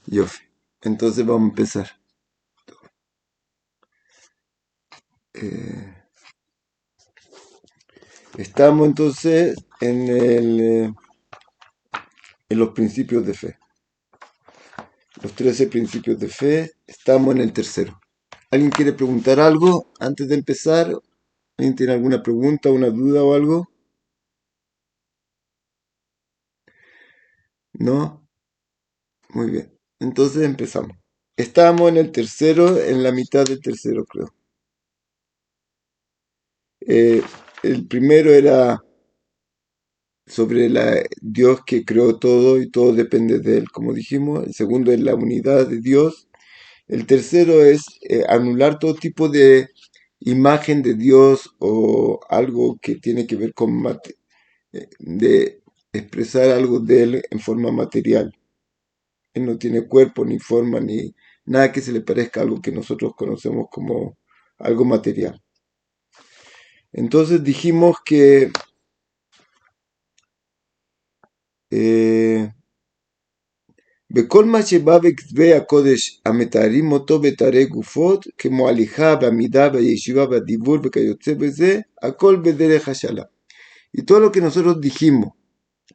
Yofi. Entonces vamos a empezar. Eh, Estamos entonces en los principios de fe. Los 13 principios de fe. Estamos en el tercero. ¿Alguien quiere preguntar algo antes de empezar? ¿Alguien tiene alguna pregunta, una duda o algo? ¿No? Muy bien. Entonces empezamos. Estamos en el tercero, en la mitad del tercero, creo. Eh, el primero era sobre Dios que creó todo y todo depende de Él, como dijimos. El segundo es la unidad de Dios. El tercero es anular todo tipo de imagen de Dios o algo que tiene que ver con de expresar algo de Él en forma material. Él no tiene cuerpo, ni forma, ni nada que se le parezca a algo que nosotros conocemos como algo material. Entonces dijimos que eh, בכל מה שבא בכתבי הקודש המתארים אותו בתארי גופות, כמו הליכה ועמידה והישיבה והדיבור וכיוצא בזה, הכל בדרך השאלה. Y todo lo que nosotros dijimos,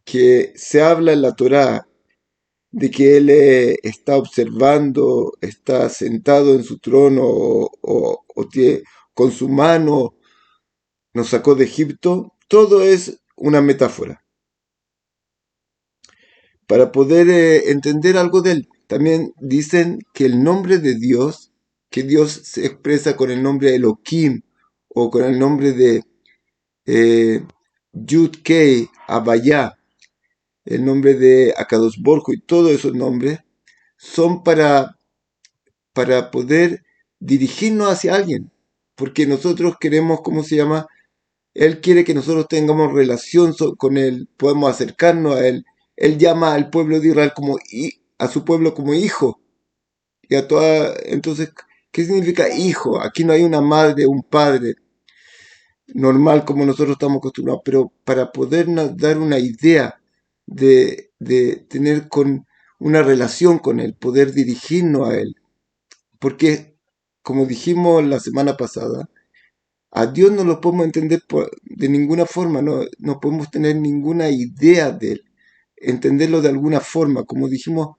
que se habla en la Torá, de que él está observando, está sentado en su trono con su mano nos sacó de Egipto, todo es una metáfora. Para poder entender algo de él. También dicen que el nombre de Dios, que Dios se expresa con el nombre de Elohim o con el nombre de Yud-Kei, Abayá, el nombre de Akadosh Borjo y todos esos nombres son para poder dirigirnos hacia alguien. Porque nosotros queremos, ¿cómo se llama? Él quiere que nosotros tengamos relación con Él, podemos acercarnos a Él. Él llama al pueblo de Israel a su pueblo como hijo. Y a toda, entonces, ¿qué significa hijo? Aquí no hay una madre, un padre normal como nosotros estamos acostumbrados, pero para poder dar una idea de tener una relación con Él, poder dirigirnos a Él. Porque, como dijimos la semana pasada, a Dios no lo podemos entender de ninguna forma, no podemos tener ninguna idea de Él, entenderlo de alguna forma. Como dijimos,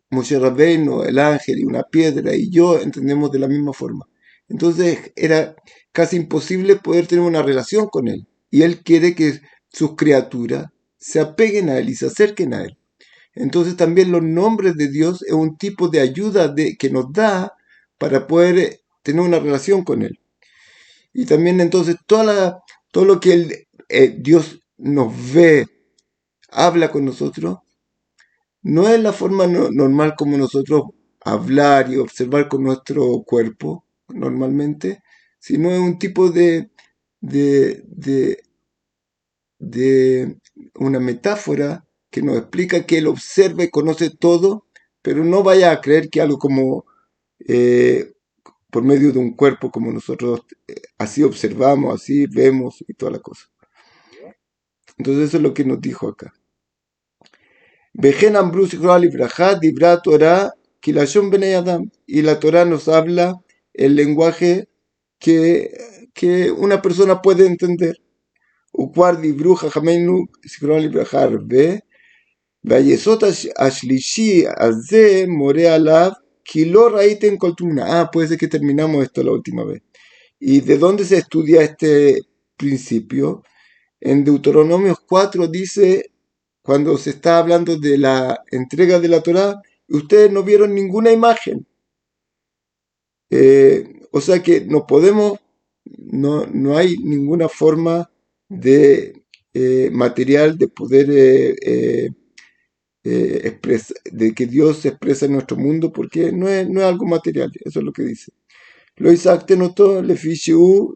Moshe Rabbeinu, el ángel y una piedra y yo entendemos de la misma forma. Entonces era casi imposible poder tener una relación con Él. Y Él quiere que sus criaturas se apeguen a Él y se acerquen a Él. Entonces también los nombres de Dios es un tipo de ayuda que nos da para poder tener una relación con Él. Y también entonces todo lo que Dios nos ve, habla con nosotros, no es la forma normal como nosotros hablar y observar con nuestro cuerpo normalmente, sino es un tipo de, de, de una metáfora que nos explica que Él observa y conoce todo, pero no vaya a creer que algo como eh, por medio de un cuerpo como nosotros así observamos, así vemos y toda la cosa. Entonces eso es lo que nos dijo acá. Vejen Ambrus Libraja, Dibra Torah, Kilashon Bnei Adam. Y la Torah nos habla el lenguaje que una persona puede entender. Ukwar Dibru Jajamenu, Sikron Libraja, Arbe, Vayesot Ashlishi, Aze, More Alav, Kilo Raiten Koltumna. Ah, puede ser que terminamos esto la última vez. ¿Y de dónde se estudia este principio? En Deuteronomios 4 dice, cuando se está hablando de la entrega de la Torá, ustedes no vieron ninguna imagen. O sea que no hay ninguna forma de material de poder de que Dios se expresa en nuestro mundo, porque no es algo material, eso es lo que dice. Lo Isaac notó le fishu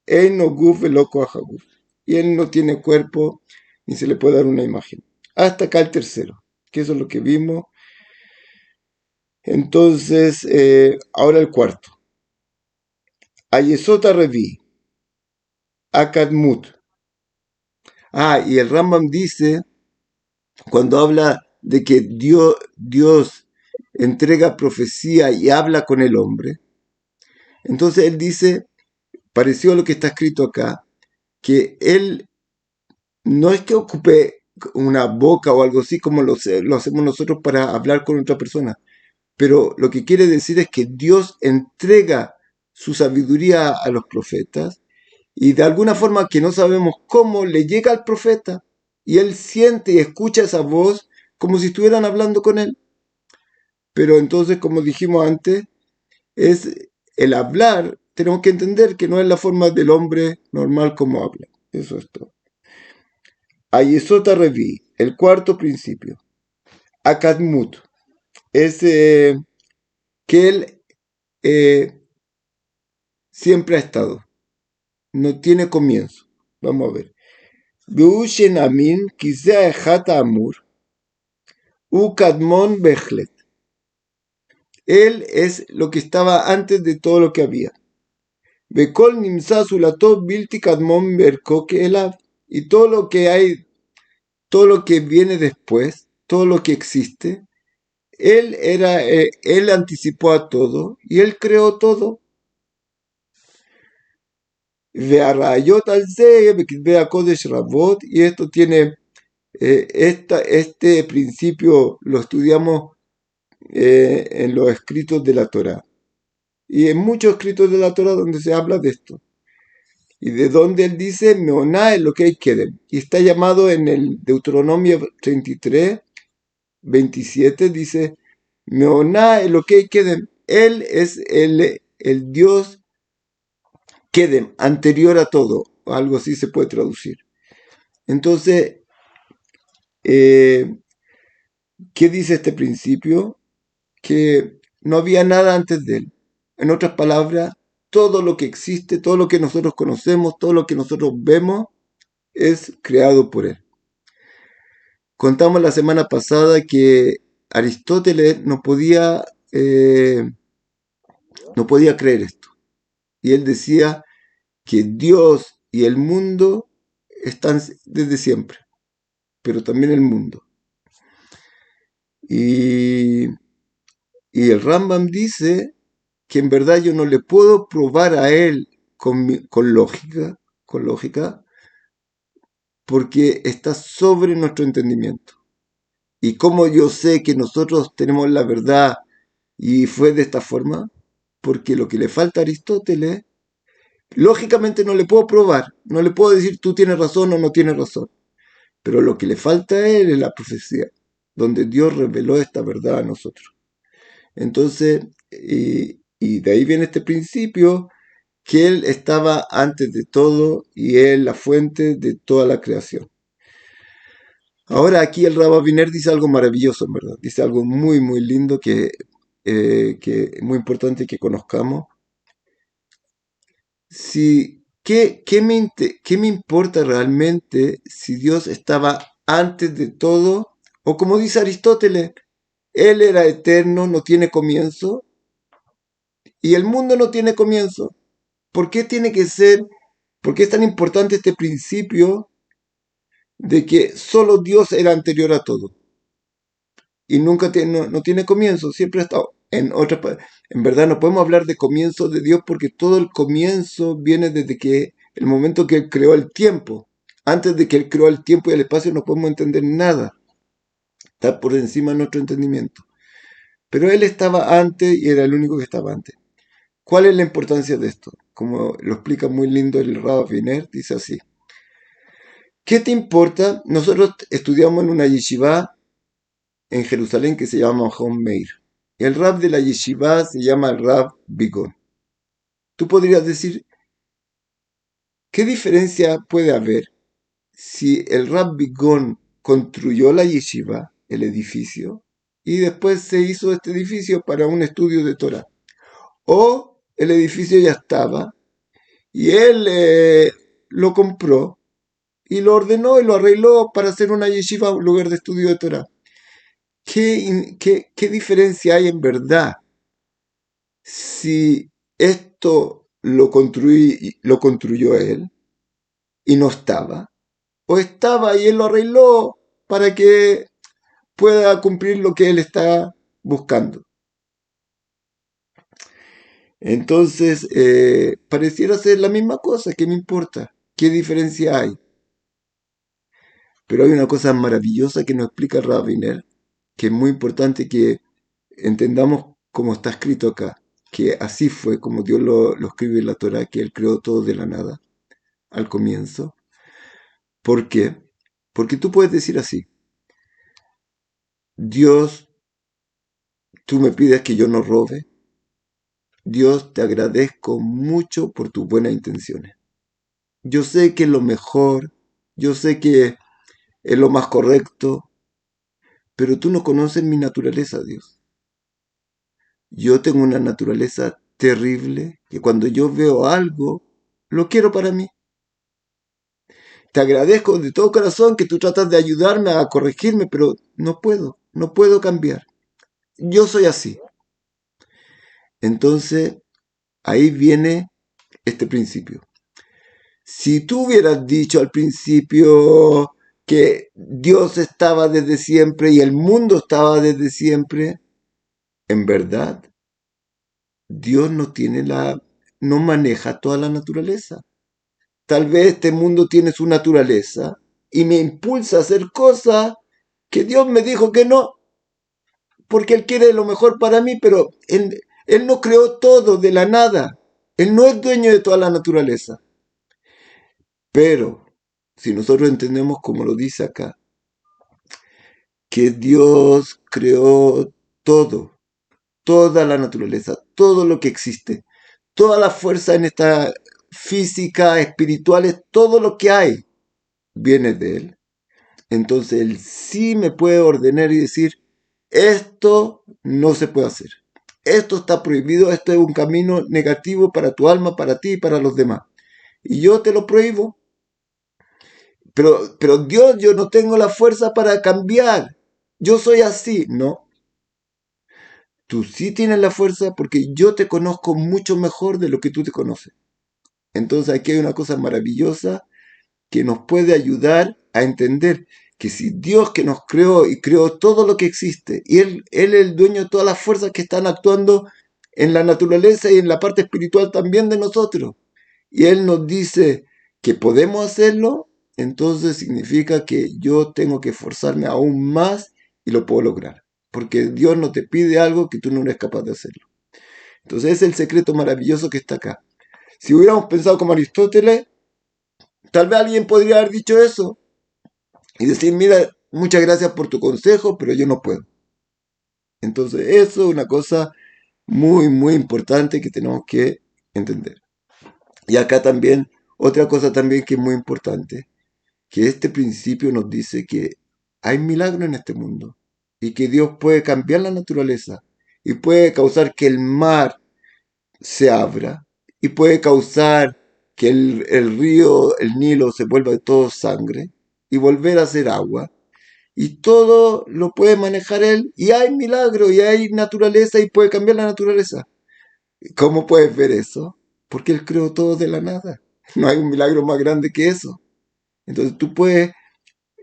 en no guf loco a Haguf. Y él no tiene cuerpo ni se le puede dar una imagen. Hasta acá el tercero, que eso es lo que vimos. Entonces, ahora el cuarto. Ayesota Revi, Akadmut. Ah, y el Rambam dice, cuando habla de que Dios entrega profecía y habla con el hombre. Entonces él dice, pareció a lo que está escrito acá, que él no es que ocupe una boca o algo así como lo hacemos nosotros para hablar con otra persona, pero lo que quiere decir es que Dios entrega su sabiduría a los profetas y de alguna forma que no sabemos cómo le llega al profeta y él siente y escucha esa voz como si estuvieran hablando con él. Pero entonces, como dijimos antes, es el hablar, tenemos que entender que no es la forma del hombre normal como habla. Eso es todo. Ayesota Revi, el cuarto principio. Akadmut, es que él siempre ha estado, no tiene comienzo. Vamos a ver. Beushen Amin, Kisea Ejata Amur, Ukadmon Behlet. Él es lo que estaba antes de todo lo que había. Bekol Nimsa Sulatov Bilti Kadmon Berko Elav. Y todo lo que hay, todo lo que viene después, todo lo que existe, él anticipó a todo y él creó todo. והראיות על זה בכתבי הקודש רבות, y esto tiene, este principio lo estudiamos en los escritos de la Torá. Y en muchos escritos de la Torá donde se habla de esto. Y de donde él dice, Meoná es lo que hay que. Y está llamado en el Deuteronomio 33, 27, dice, Meoná es lo que hay que. Él es el Dios Kedem, anterior a todo, algo así se puede traducir. Entonces, ¿qué dice este principio? Que no había nada antes de él. En otras palabras, todo lo que existe, todo lo que nosotros conocemos, todo lo que nosotros vemos, es creado por él. Contamos la semana pasada que Aristóteles no podía creer esto. Y él decía que Dios y el mundo están desde siempre, pero también el mundo. Y el Rambam dice que en verdad yo no le puedo probar a él con lógica, porque está sobre nuestro entendimiento. Y como yo sé que nosotros tenemos la verdad y fue de esta forma, porque lo que le falta a Aristóteles, lógicamente no le puedo probar, no le puedo decir tú tienes razón o no tienes razón, pero lo que le falta a él es la profecía, donde Dios reveló esta verdad a nosotros. Entonces, y de ahí viene este principio, que Él estaba antes de todo y Él la fuente de toda la creación. Ahora aquí el Rabbi Viner dice algo maravilloso, en verdad. Dice algo muy, muy lindo que es muy importante que conozcamos. ¿Qué me importa realmente si Dios estaba antes de todo? O como dice Aristóteles, Él era eterno, no tiene comienzo, y el mundo no tiene comienzo. ¿Por qué tiene que ser, por qué es tan importante este principio de que solo Dios era anterior a todo? Y nunca no tiene comienzo, siempre ha estado. En verdad no podemos hablar de comienzo de Dios porque todo el comienzo viene desde que el momento que Él creó el tiempo. Antes de que Él creó el tiempo y el espacio no podemos entender nada. Está por encima de nuestro entendimiento. Pero Él estaba antes y era el único que estaba antes. ¿Cuál es la importancia de esto? Como lo explica muy lindo el Rav Viner, dice así. ¿Qué te importa? Nosotros estudiamos en una yeshiva en Jerusalén que se llama Hom Meir. El Rab de la yeshiva se llama el Rab Bigon. Tú podrías decir, ¿qué diferencia puede haber si el Rab Bigon construyó la yeshiva, el edificio, y después se hizo este edificio para un estudio de Torah? O el edificio ya estaba y él lo compró y lo ordenó y lo arregló para hacer una yeshiva, un lugar de estudio de Torah. ¿Qué diferencia hay en verdad si esto lo construyó él y no estaba? ¿O estaba y él lo arregló para que pueda cumplir lo que él está buscando. Entonces, pareciera ser la misma cosa, ¿qué me importa? ¿Qué diferencia hay? Pero hay una cosa maravillosa que nos explica el Rabiner, que es muy importante que entendamos como está escrito acá, que así fue como Dios lo escribe en la Torah, que Él creó todo de la nada, al comienzo. ¿Por qué? Porque tú puedes decir así, Dios, tú me pides que yo no robe, Dios, te agradezco mucho por tus buenas intenciones. Yo sé que es lo mejor, yo sé que es lo más correcto, pero tú no conoces mi naturaleza, Dios. Yo tengo una naturaleza terrible que cuando yo veo algo, lo quiero para mí. Te agradezco de todo corazón que tú tratas de ayudarme a corregirme, pero no puedo cambiar. Yo soy así. Entonces, ahí viene este principio. Si tú hubieras dicho al principio que Dios estaba desde siempre y el mundo estaba desde siempre, en verdad, Dios no maneja toda la naturaleza. Tal vez este mundo tiene su naturaleza y me impulsa a hacer cosas que Dios me dijo que no, porque Él quiere lo mejor para mí, pero Él no creó todo de la nada. Él no es dueño de toda la naturaleza. Pero, si nosotros entendemos como lo dice acá, que Dios creó todo, toda la naturaleza, todo lo que existe, toda la fuerza en esta física, espirituales, todo lo que hay viene de Él. Entonces Él sí me puede ordenar y decir, esto no se puede hacer. Esto está prohibido, esto es un camino negativo para tu alma, para ti y para los demás. Y yo te lo prohíbo. Pero Dios, yo no tengo la fuerza para cambiar. Yo soy así. No, tú sí tienes la fuerza porque yo te conozco mucho mejor de lo que tú te conoces. Entonces aquí hay una cosa maravillosa que nos puede ayudar a entender que si Dios que nos creó y creó todo lo que existe, y Él es el dueño de todas las fuerzas que están actuando en la naturaleza y en la parte espiritual también de nosotros, y Él nos dice que podemos hacerlo, entonces significa que yo tengo que esforzarme aún más y lo puedo lograr. Porque Dios no te pide algo que tú no eres capaz de hacerlo. Entonces ese es el secreto maravilloso que está acá. Si hubiéramos pensado como Aristóteles, tal vez alguien podría haber dicho eso y decir, mira, muchas gracias por tu consejo, pero yo no puedo. Entonces eso es una cosa muy, muy importante que tenemos que entender. Y acá también, otra cosa también que es muy importante, que este principio nos dice que hay milagros en este mundo y que Dios puede cambiar la naturaleza y puede causar que el mar se abra y puede causar que el río, el Nilo, se vuelva de todo sangre y volver a ser agua. Y todo lo puede manejar Él y hay milagro y hay naturaleza y puede cambiar la naturaleza. ¿Cómo puedes ver eso? Porque Él creó todo de la nada. No hay un milagro más grande que eso. Entonces tú puedes,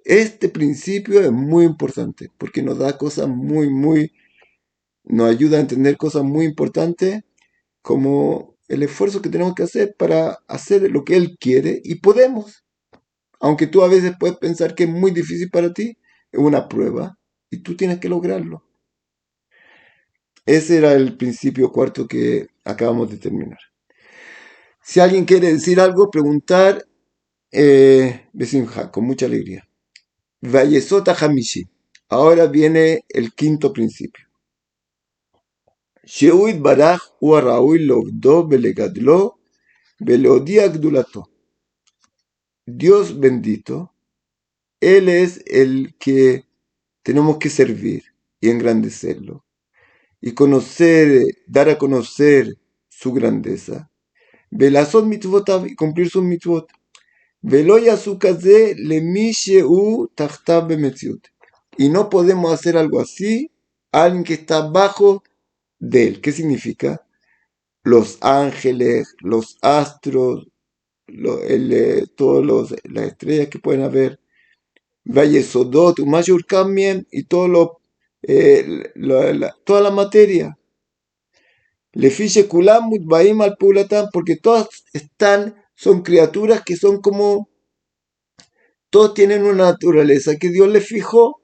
este principio es muy importante porque nos da cosas nos ayuda a entender cosas muy importantes como el esfuerzo que tenemos que hacer para hacer lo que Él quiere y podemos. Aunque tú a veces puedes pensar que es muy difícil para ti, es una prueba y tú tienes que lograrlo. Ese era el principio cuarto que acabamos de terminar. Si alguien quiere decir algo, preguntar, Besimha, con mucha alegría. Vayesota Hamishi. Ahora viene el quinto principio. Sheuit baraj hu raúl lovdo belegadlo beleodia gdulato. Dios bendito, Él es el que tenemos que servir y engrandecerlo y conocer, dar a conocer su grandeza. Velazot mitzvotav y cumplir sus mitzvot. Velo yasukaze le misheu tachtav bemetziut. Y no podemos hacer algo así a alguien que está bajo de él. ¿Qué significa? Los ángeles, los astros, todas las estrellas que pueden haber, Valle Sodot, Umashur Kamien y todo toda la materia. Lefiche Kulam Mutbaim al Pulatán, porque todas son criaturas que son como, todos tienen una naturaleza que Dios les fijó.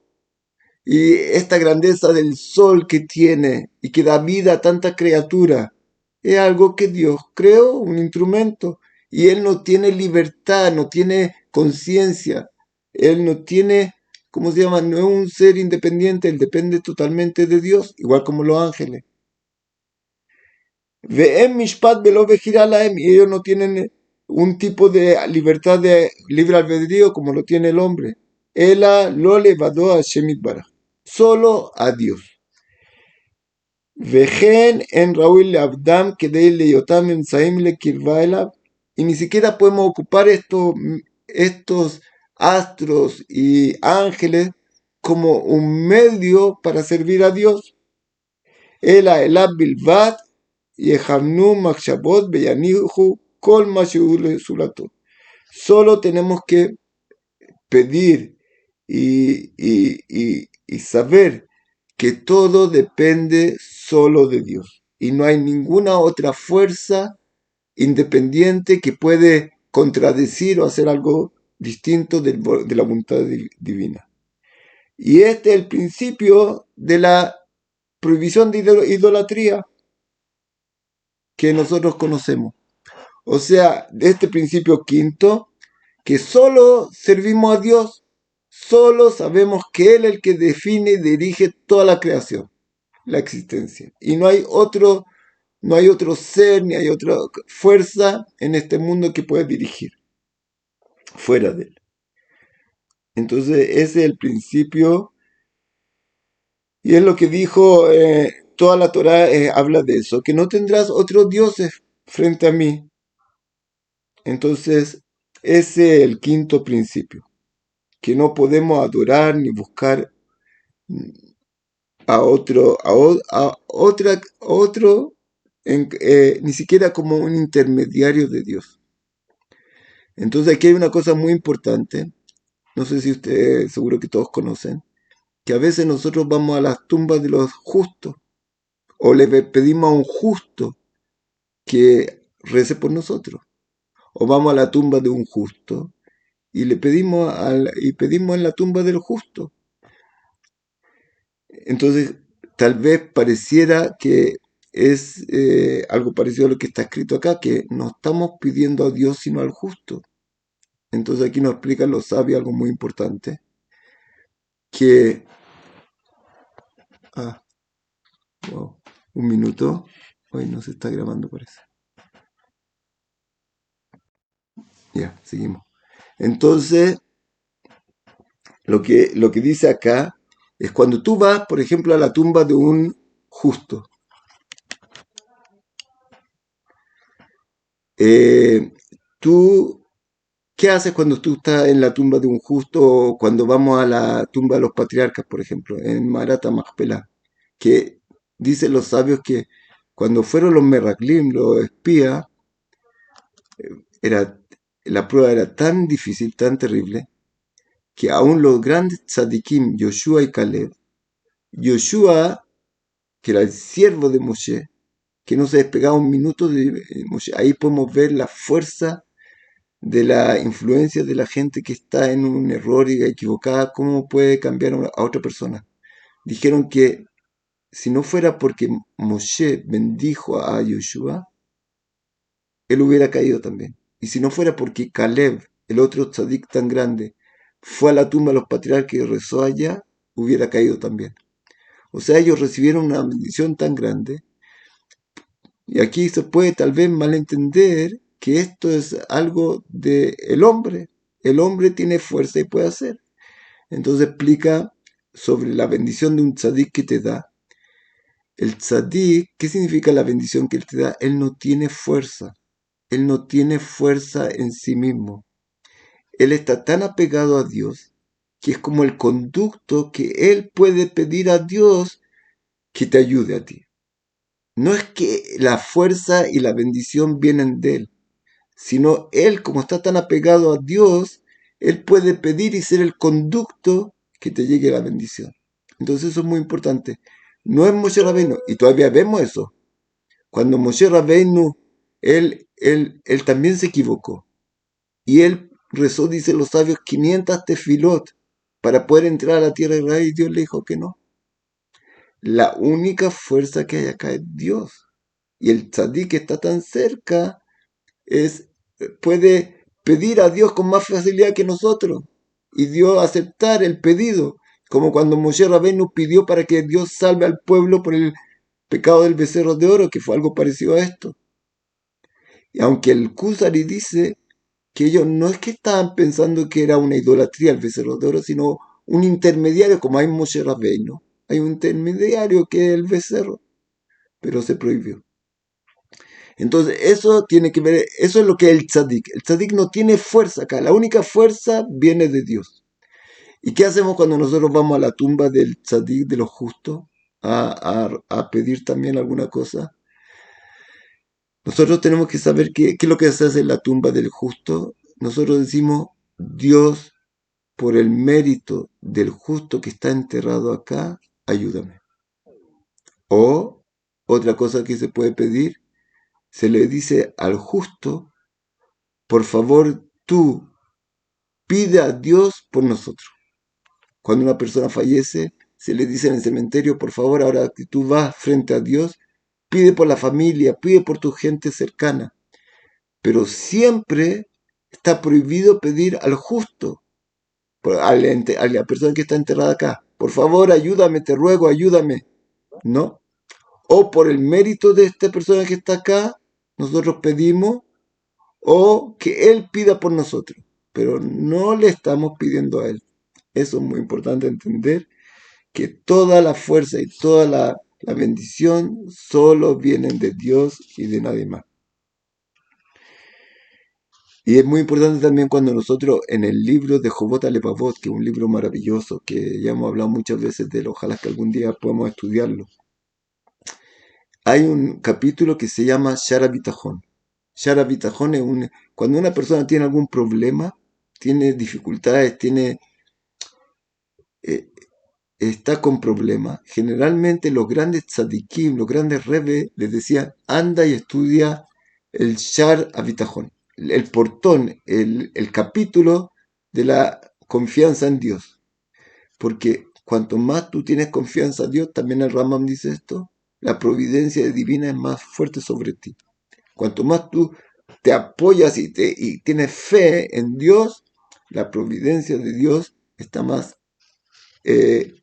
Y esta grandeza del sol que tiene y que da vida a tanta criatura es algo que Dios creó, un instrumento. Y Él no tiene libertad, no tiene conciencia. Él no tiene, ¿cómo se llama? No es un ser independiente, Él depende totalmente de Dios, igual como los ángeles. Ve'em mishpat velo vejiralaem, y ellos no tienen un tipo de libertad de libre albedrío como lo tiene el hombre. Ela lo levadó a Shemit Baraj. Solo a Dios. Vejen en Raúl Abdam que de Yotam en Saim le Kirvaela. Y ni siquiera podemos ocupar estos astros y ángeles como un medio para servir a Dios. Ela elab bilvat yehamnu makshabot beyanihu kol mashiul sulato. Solo tenemos que pedir y saber que todo depende solo de Dios. Y no hay ninguna otra fuerza independiente que puede contradecir o hacer algo distinto de la voluntad divina. Y este es el principio de la prohibición de idolatría que nosotros conocemos. O sea, de este principio quinto, que solo servimos a Dios, solo sabemos que Él es el que define y dirige toda la creación, la existencia. Y no hay otro ser, ni hay otra fuerza en este mundo que pueda dirigir, fuera de Él. Entonces, ese es el principio, y es lo que dijo toda la Torá, habla de eso, que no tendrás otros dioses frente a mí. Entonces, ese es el quinto principio, que no podemos adorar ni buscar a otro, ni siquiera como un intermediario de Dios. Entonces aquí hay una cosa muy importante, no sé si ustedes, seguro que todos conocen, que a veces nosotros vamos a las tumbas de los justos, o le pedimos a un justo que rece por nosotros, o vamos a la tumba de un justo y pedimos en la tumba del justo. Entonces, tal vez pareciera que es algo parecido a lo que está escrito acá, que no estamos pidiendo a Dios sino al justo. Entonces aquí nos explican los sabios algo muy importante, que... Ah, wow, un minuto. Hoy no se está grabando, parece. Ya, seguimos. Entonces, lo que dice acá es cuando tú vas, por ejemplo, a la tumba de un justo. Eh, tú, ¿qué haces cuando tú estás en la tumba de un justo o cuando vamos a la tumba de los patriarcas, por ejemplo, en Marata Majpelá? Que dicen los sabios que cuando fueron los Meraglim, los espías, era, la prueba era tan difícil, tan terrible, que aún los grandes tzadikim, Yoshua y Caleb, Yoshua, que era el siervo de Moshe, que no se despegaba un minuto de Moshe, ahí podemos ver la fuerza de la influencia de la gente que está en un error y equivocada, cómo puede cambiar a otra persona. Dijeron que si no fuera porque Moshe bendijo a Yoshua, él hubiera caído también. Y si no fuera porque Caleb, el otro tzadik tan grande, fue a la tumba de los patriarcas y rezó allá, hubiera caído también. O sea, ellos recibieron una bendición tan grande. Y aquí se puede tal vez malentender que esto es algo del hombre. El hombre tiene fuerza y puede hacer. Entonces explica sobre la bendición de un tzadik que te da. El tzadik, ¿qué significa la bendición que él te da? Él no tiene fuerza. Él no tiene fuerza en sí mismo. Él está tan apegado a Dios que es como el conducto que él puede pedir a Dios que te ayude a ti. No es que la fuerza y la bendición vienen de él, sino él, como está tan apegado a Dios, él puede pedir y ser el conducto que te llegue la bendición. Entonces eso es muy importante. No es Moshe Rabbeinu, y todavía vemos eso. Cuando Moshe Rabbeinu, él también se equivocó. Y él rezó, dice los sabios, 500 tefilot para poder entrar a la tierra de Israel, y Dios le dijo que no. La única fuerza que hay acá es Dios. Y el tzadik que está tan cerca puede pedir a Dios con más facilidad que nosotros. Y Dios aceptar el pedido. Como cuando Moshe Rabbeinu pidió para que Dios salve al pueblo por el pecado del becerro de oro, que fue algo parecido a esto. Y aunque el Kusari dice que ellos no es que estaban pensando que era una idolatría el becerro de oro, sino un intermediario, como hay Moshe Rabbeinu. Hay un intermediario que es el becerro, pero se prohibió. Entonces, eso tiene que ver, eso es lo que es el tzadik. El tzadik no tiene fuerza acá, la única fuerza viene de Dios. ¿Y qué hacemos cuando nosotros vamos a la tumba del tzadik, de los justos, a pedir también alguna cosa? Nosotros tenemos que saber qué es lo que se hace en la tumba del justo. Nosotros decimos, Dios, por el mérito del justo que está enterrado acá, ayúdame. O otra cosa que se puede pedir, se le dice al justo, por favor, tú pide a Dios por nosotros. Cuando una persona fallece, se le dice en el cementerio, por favor, ahora que tú vas frente a Dios, pide por la familia, pide por tu gente cercana. Pero siempre está prohibido pedir al justo, a la persona que está enterrada acá. Por favor, ayúdame, te ruego, ayúdame. ¿No? O por el mérito de esta persona que está acá, nosotros pedimos, o que Él pida por nosotros. Pero no le estamos pidiendo a Él. Eso es muy importante entender, que toda la fuerza y toda la bendición solo vienen de Dios y de nadie más. Y es muy importante también cuando nosotros en el libro de Jobot Alepavot, que es un libro maravilloso, que ya hemos hablado muchas veces de él, ojalá que algún día podamos estudiarlo, hay un capítulo que se llama Shara Bitachon. Shara Bitachon es cuando una persona tiene algún problema, tiene dificultades, eh, está con problemas. Generalmente los grandes tzadikim, los grandes rebes, les decían, anda y estudia el Shar Abitajón, el portón, el capítulo de la confianza en Dios. Porque cuanto más tú tienes confianza en Dios, también el Rambam dice esto, la providencia divina es más fuerte sobre ti. Cuanto más tú te apoyas y tienes fe en Dios, la providencia de Dios está más eh,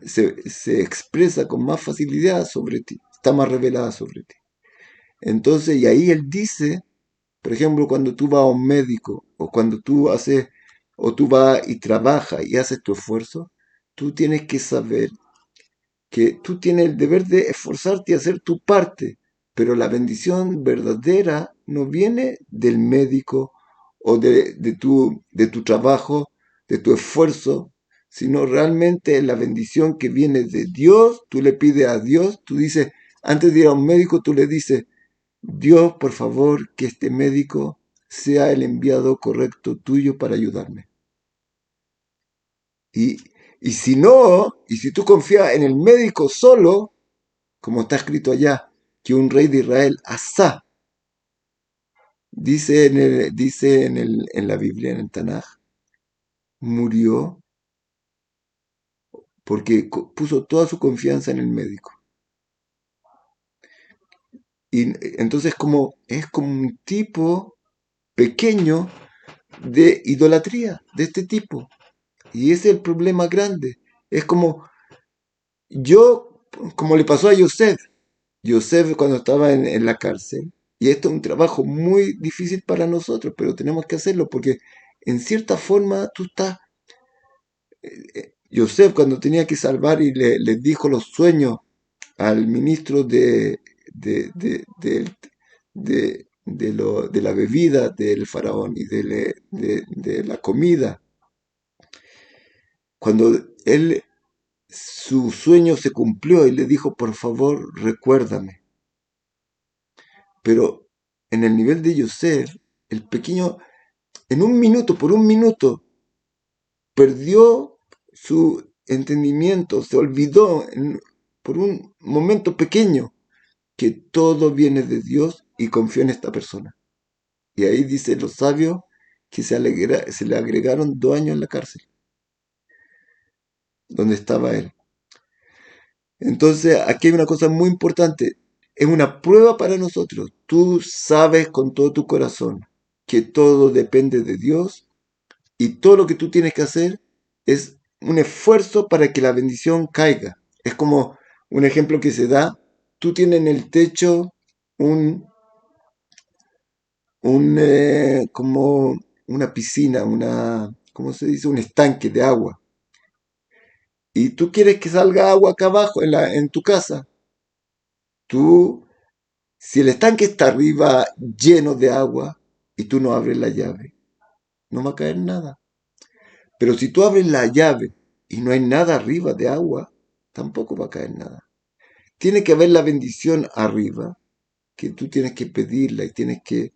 se expresa con más facilidad sobre ti, está más revelada sobre ti. Entonces, y ahí él dice, por ejemplo, cuando tú vas a un médico o cuando tú haces, o tú vas y trabajas y haces tu esfuerzo, tú tienes que saber que tú tienes el deber de esforzarte y hacer tu parte, pero la bendición verdadera no viene del médico o de tu trabajo, de tu esfuerzo, sino realmente la bendición que viene de Dios. Tú le pides a Dios, tú dices, antes de ir a un médico, tú le dices, Dios, por favor, que este médico sea el enviado correcto tuyo para ayudarme. Y, y si no, y si tú confías en el médico solo, como está escrito allá, que un rey de Israel, Asa, dice en la Biblia, en el Tanaj, murió porque puso toda su confianza en el médico. Y entonces es como un tipo pequeño de idolatría de este tipo. Y ese es el problema grande. Es como como le pasó a Yosef. Yosef cuando estaba en la cárcel. Y esto es un trabajo muy difícil para nosotros, pero tenemos que hacerlo porque en cierta forma tú estás... Yosef cuando tenía que salvar y le dijo los sueños al ministro de la bebida del faraón y de la comida, cuando su sueño se cumplió y le dijo, por favor, recuérdame. Pero en el nivel de Yosef, el pequeño, en un minuto, por un minuto, perdió entendimiento, se olvidó por un momento pequeño que todo viene de Dios y confió en esta persona. Y ahí dice los sabios que se le agregaron 2 años en la cárcel, donde estaba él. Entonces, aquí hay una cosa muy importante. Es una prueba para nosotros. Tú sabes con todo tu corazón que todo depende de Dios y todo lo que tú tienes que hacer es un esfuerzo para que la bendición caiga. Es como un ejemplo que se da. Tú tienes en el techo un, como una piscina, ¿cómo se dice? Un estanque de agua. Y tú quieres que salga agua acá abajo en tu casa. Tú, si el estanque está arriba lleno de agua y tú no abres la llave, no va a caer nada. Pero si tú abres la llave y no hay nada arriba de agua, tampoco va a caer nada. Tiene que haber la bendición arriba, que tú tienes que pedirla y tienes que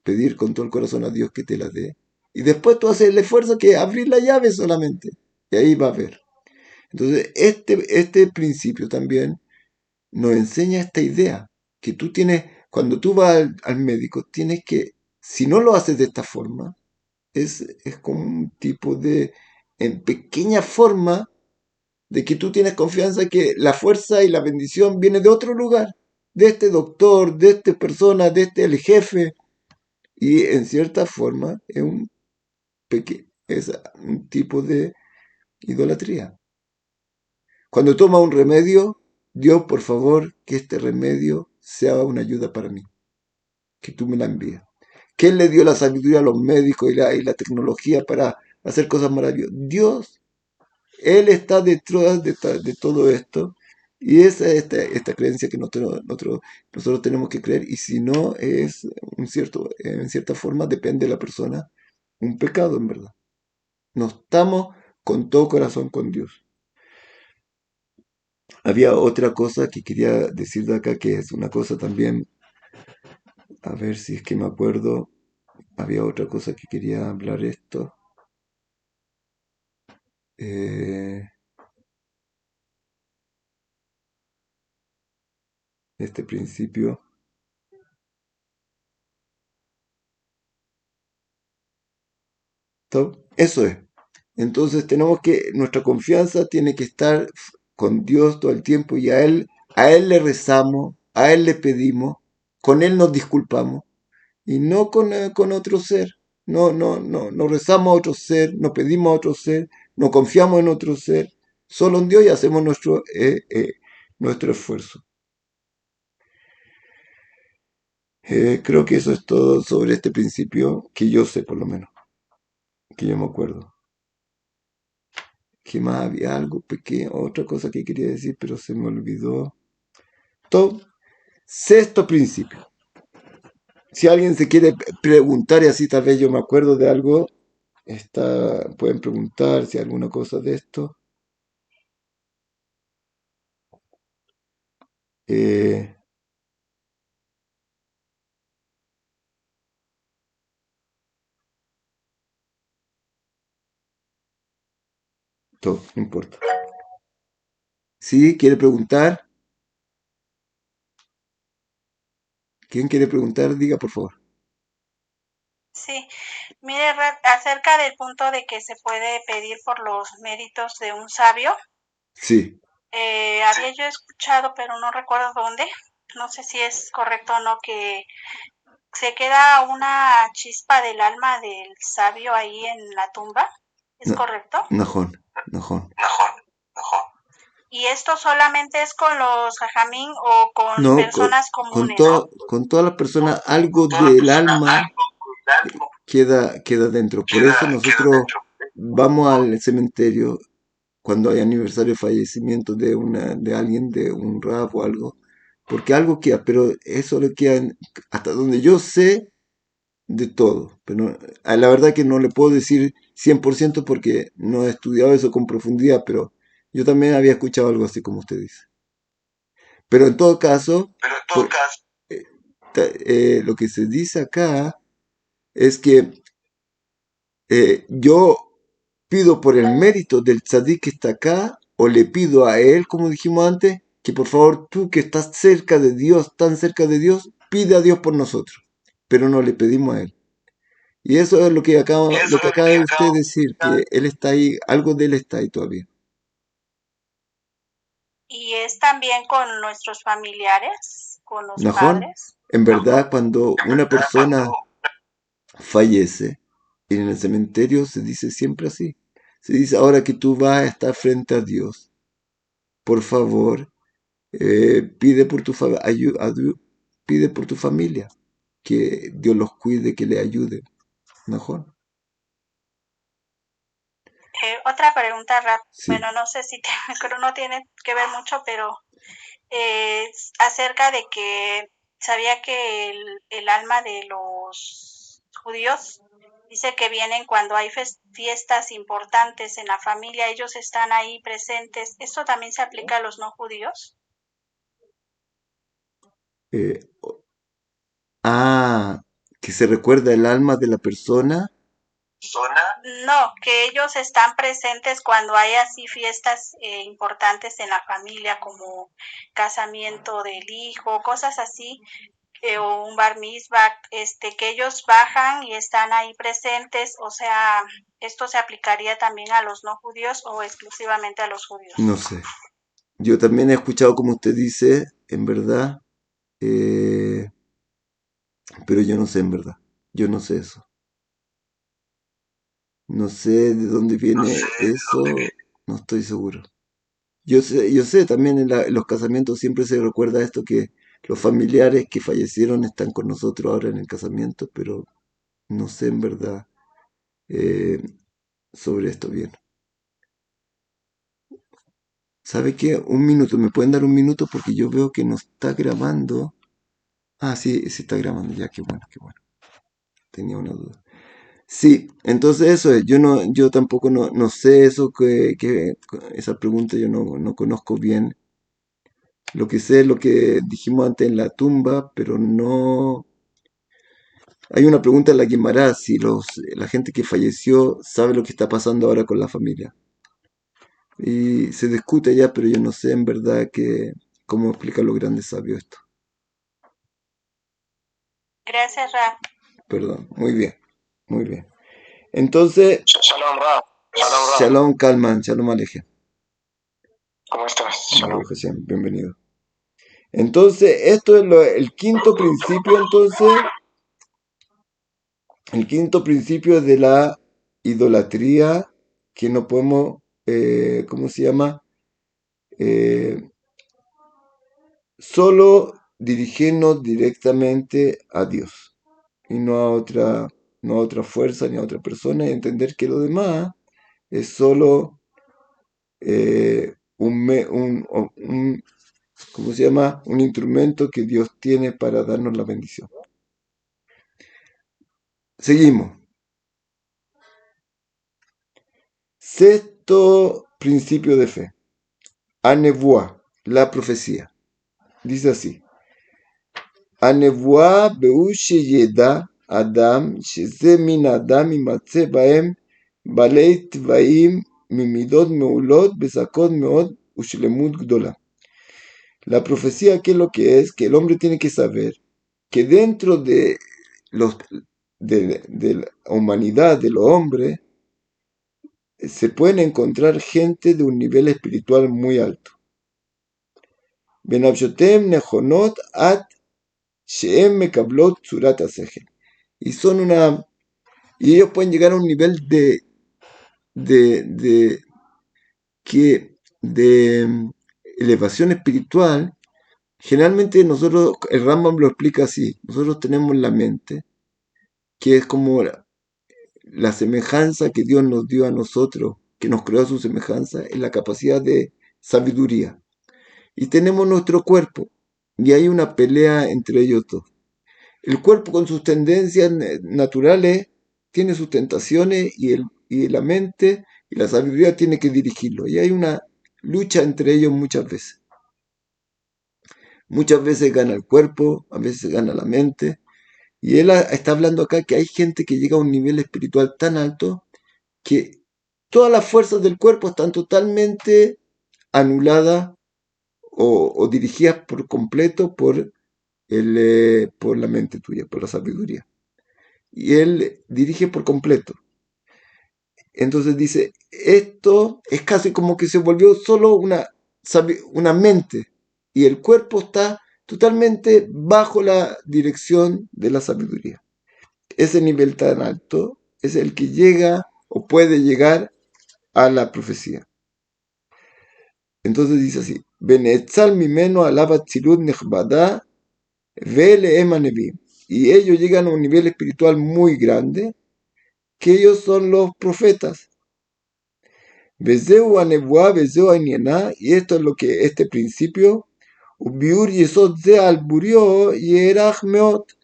pedir con todo el corazón a Dios que te la dé. Y después tú haces el esfuerzo que abrir la llave solamente. Y ahí va a haber. Entonces, este principio también nos enseña esta idea, que tú tienes, cuando tú vas al médico, tienes que, si no lo haces de esta forma, es como un tipo de, en pequeña forma, de que tú tienes confianza que la fuerza y la bendición viene de otro lugar, de este doctor, de esta persona, de este el jefe, y en cierta forma es un tipo de idolatría. Cuando toma un remedio, Dios, por favor, que este remedio sea una ayuda para mí, que tú me la envíes. ¿Quién le dio la sabiduría a los médicos y la tecnología para hacer cosas maravillosas? Dios. Él está detrás de todo esto. Y esa es esta creencia que nosotros tenemos que creer. Y si no, en cierta forma, depende de la persona, un pecado en verdad. No estamos con todo corazón con Dios. Había otra cosa que quería decir de acá, que es una cosa también, a ver si es que me acuerdo, había otra cosa que quería hablar esto. Eh, este principio. Eso es. Entonces tenemos que, nuestra confianza tiene que estar con Dios todo el tiempo y a Él le rezamos, a Él le pedimos, con Él nos disculpamos y no con otro ser. No, no, no, no rezamos a otro ser, no pedimos a otro ser, no confiamos en otro ser, solo en Dios y hacemos nuestro esfuerzo. Creo que eso es todo sobre este principio que yo sé por lo menos, que yo me acuerdo. ¿Qué más había? Algo pequeño, otra cosa que quería decir, pero se me olvidó. Top. Sexto principio. Si alguien se quiere preguntar y así tal vez yo me acuerdo de algo, pueden preguntar si hay alguna cosa de esto. Eh, Top, no importa. Si quiere preguntar, ¿quién quiere preguntar? Diga por favor. Sí, mire, acerca del punto de que se puede pedir por los méritos de un sabio, Sí, había yo escuchado, pero no recuerdo dónde, no sé si es correcto o no, que se queda una chispa del alma del sabio ahí en la tumba, ¿es no, correcto? Najón, Najón. Mejor, mejor. ¿Y esto solamente es con los jajamín o con No, personas con, comunes? todo, con todas las personas, algo Toda la del persona, alma algo cuidando, queda dentro. Por eso queda nosotros dentro. vamos al cementerio cuando hay aniversario de fallecimiento de alguien, de un rap o algo, porque algo queda, pero eso le queda hasta donde yo sé de todo. Pero la verdad que no le puedo decir 100% porque no he estudiado eso con profundidad, pero yo también había escuchado algo así como usted dice. Pero en todo caso, Pero en todo por, caso, eh, lo que se dice acá es que yo pido por el mérito del tzadik que está acá, o le pido a él, como dijimos antes, que por favor tú que estás cerca de Dios, tan cerca de Dios, pide a Dios por nosotros. Pero no le pedimos a él. Y eso es lo que acaba de usted decir, que él está ahí, algo de él está ahí todavía. Y es también con nuestros familiares, con los Najón, padres. en verdad, cuando una persona fallece, en el cementerio se dice siempre así. Se dice, ahora que tú vas a estar frente a Dios, por favor, pide por tu pide por tu familia, que Dios los cuide, que le ayude. Mejor. Otra pregunta rápida, Sí. bueno, no sé si creo no tiene que ver mucho, pero acerca de que sabía que el alma de los judíos dice que vienen cuando hay fiestas importantes en la familia, ellos están ahí presentes. ¿Eso también se aplica a los no judíos? Eh, que se recuerda el alma de la persona. No, que ellos están presentes cuando hay así fiestas importantes en la familia, como casamiento del hijo, cosas así, o un bar mitzvah, que ellos bajan y están ahí presentes. O sea, ¿esto se aplicaría también a los no judíos o exclusivamente a los judíos? No sé. Yo también he escuchado como usted dice, en verdad, eh, pero yo no sé en verdad. Yo no sé eso. No sé de dónde viene eso, no estoy seguro. Yo sé también en los casamientos siempre se recuerda esto que los familiares que fallecieron están con nosotros ahora en el casamiento, pero no sé en verdad eh, sobre esto bien. ¿Sabe qué? Un minuto, ¿me pueden dar un minuto? Porque yo veo que no está grabando. Ah, sí, sí está grabando, ya, qué bueno, qué bueno. Tenía una duda. Sí, entonces eso es, yo tampoco no sé eso esa pregunta yo no conozco bien. Lo que sé es lo que dijimos antes en la tumba, pero no. Hay una pregunta en la Guimara, si la gente que falleció sabe lo que está pasando ahora con la familia. Y se discute ya, pero yo no sé en verdad cómo explican los grandes sabios esto. Gracias, Ra. Perdón, muy bien, muy bien. Entonces, Shalom, Ra. Shalom, Ra. Shalom Kalman, Shalom Aleje. ¿Cómo estás? Shalom. Baruch Hashem, bienvenido. Entonces, esto es el quinto principio, entonces, el quinto principio de la idolatría que no podemos, ¿cómo se llama? Eh, Solo dirigirnos directamente a Dios y no a otra fuerza ni a otra persona y entender que lo demás es solo ¿cómo se llama? Un instrumento que Dios tiene para darnos la bendición. Seguimos. Sexto principio de fe. Anevoa, la profecía. Dice así. Anevoa be'u sheyeda Adam שזה מן האדם יימצא בהם בעלי טבעים ממידות מעולות בזכות מאוד ושלמות גדולה. La profecía, ¿qué es lo que es? Que el hombre tiene que saber que dentro los, de la humanidad, de los hombres, se pueden encontrar gente de un nivel espiritual muy alto. Benavshotem nechonot at sheem mekablot tzurat hasechel. Y son y ellos pueden llegar a un nivel de, de, de elevación espiritual. Generalmente nosotros, el Rambam lo explica así, nosotros tenemos la mente, que es como la semejanza que Dios nos dio a nosotros, que nos creó a su semejanza, es la capacidad de sabiduría. Y tenemos nuestro cuerpo, y hay una pelea entre ellos dos. El cuerpo con sus tendencias naturales tiene sus tentaciones y la mente y la sabiduría tiene que dirigirlo. Y hay una lucha entre ellos muchas veces. Muchas veces gana el cuerpo, a veces gana la mente. Y él está hablando acá que hay gente que llega a un nivel espiritual tan alto que todas las fuerzas del cuerpo están totalmente anuladas o dirigidas por completo por la mente tuya, por la sabiduría. Y él dirige por completo. Entonces dice, esto es casi como que se volvió solo una mente y el cuerpo está totalmente bajo la dirección de la sabiduría. Ese nivel tan alto es el que llega o puede llegar a la profecía. Entonces dice así, Benetzal mimeno alaba tzilud nechbada vele emanevi. Y ellos llegan a un nivel espiritual muy grande, que ellos son los profetas. Vezeu anebuá, vezeu aniená, y esto es lo que este principio, ubiur yesod ze alburió yerach meot.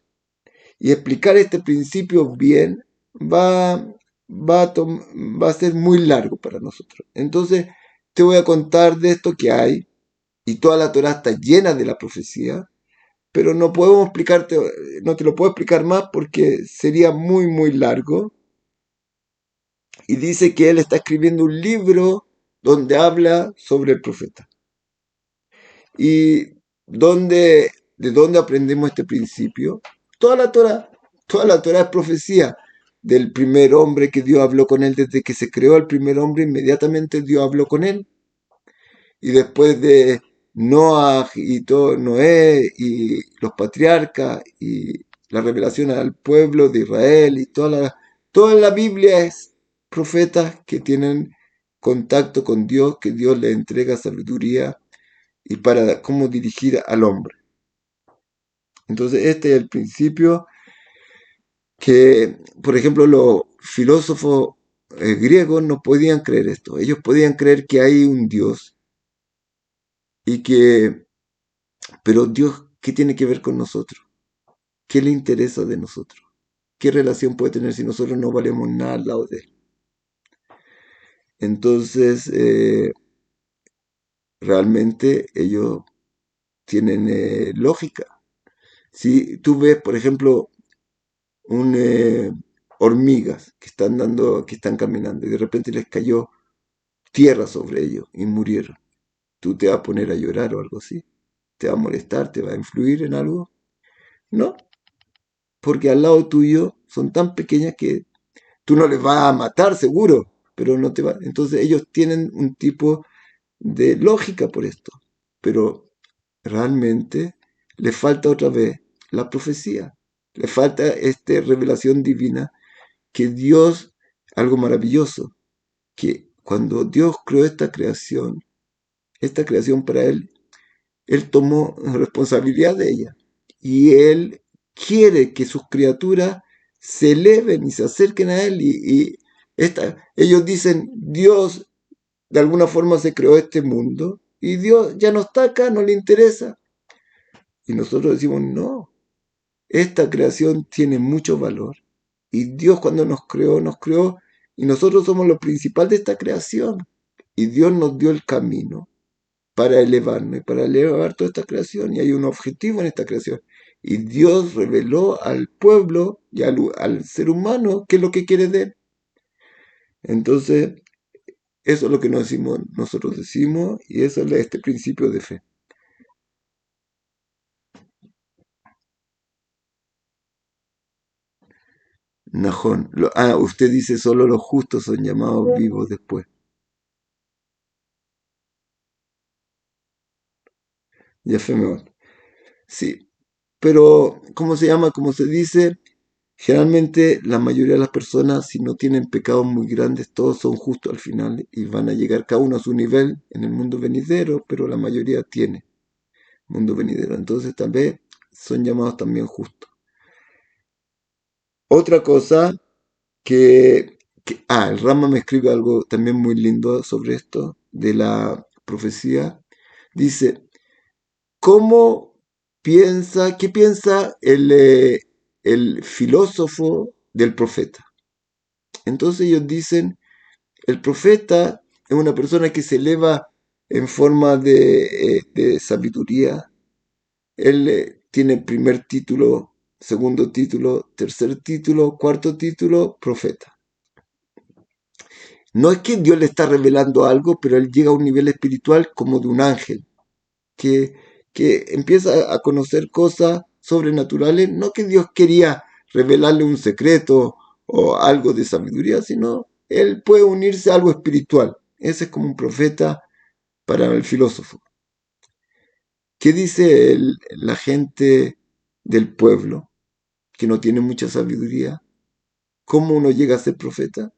Y explicar este principio bien va a ser muy largo para nosotros. Entonces, te voy a contar de esto que hay, y toda la Torah está llena de la profecía, pero no podemos explicarte, no te lo puedo explicar más porque sería muy, muy largo. Y dice que él está escribiendo un libro donde habla sobre el profeta. ¿Y de dónde aprendemos este principio? Toda la Torah, toda la Torah es profecía del primer hombre que Dios habló con él. Desde que se creó el primer hombre, inmediatamente Dios habló con él. Y después de Noah y todo, Noé y los patriarcas y la revelación al pueblo de Israel y toda la Biblia es profetas que tienen contacto con Dios, que Dios le entrega sabiduría y para cómo dirigir al hombre. Entonces este es el principio que, por ejemplo, los filósofos griegos no podían creer esto. Ellos podían creer que hay un Dios y que, pero Dios, ¿qué tiene que ver con nosotros? ¿Qué le interesa de nosotros? ¿Qué relación puede tener si nosotros no valemos nada al lado de él? Entonces, realmente ellos tienen lógica. Si tú ves, por ejemplo, hormigas que están caminando y de repente les cayó tierra sobre ellos y murieron, ¿tú te vas a poner a llorar o algo así? ¿Te va a molestar? ¿Te va a influir en algo? No, porque al lado tuyo son tan pequeñas que tú no les vas a matar seguro, pero no te va. Entonces ellos tienen un tipo de lógica por esto, pero realmente les falta otra vez la profecía, le falta esta revelación divina que Dios, algo maravilloso, que cuando Dios creó esta creación para él tomó responsabilidad de ella y él quiere que sus criaturas se eleven y se acerquen a él ellos dicen, Dios de alguna forma se creó este mundo y Dios ya no está acá, no le interesa. Y nosotros decimos, no, esta creación tiene mucho valor. Y Dios cuando nos creó y nosotros somos lo principal de esta creación. Y Dios nos dio el camino para elevarnos y para elevar toda esta creación. Y hay un objetivo en esta creación. Y Dios reveló al pueblo y al ser humano qué es lo que quiere de él. Entonces, eso es lo que nosotros decimos y eso es este principio de fe. Najón. Usted dice solo los justos son llamados vivos después. Ya fe mejor. Sí, pero ¿cómo se llama? Como se dice, generalmente la mayoría de las personas, si no tienen pecados muy grandes, todos son justos al final y van a llegar cada uno a su nivel en el mundo venidero, pero la mayoría tiene mundo venidero. Entonces tal vez son llamados también justos. Otra cosa el Rama me escribe algo también muy lindo sobre esto, de la profecía. Dice, ¿qué piensa el filósofo del profeta? Entonces ellos dicen, el profeta es una persona que se eleva en forma de sabiduría. Él tiene primer título, segundo título, tercer título, cuarto título, profeta. No es que Dios le está revelando algo, pero él llega a un nivel espiritual como de un ángel, que, que empieza a conocer cosas sobrenaturales, no que Dios quería revelarle un secreto o algo de sabiduría, sino él puede unirse a algo espiritual. Ese es como un profeta para el filósofo. ¿Qué dice la gente del pueblo que no tiene mucha sabiduría? ¿Cómo uno llega a ser profeta?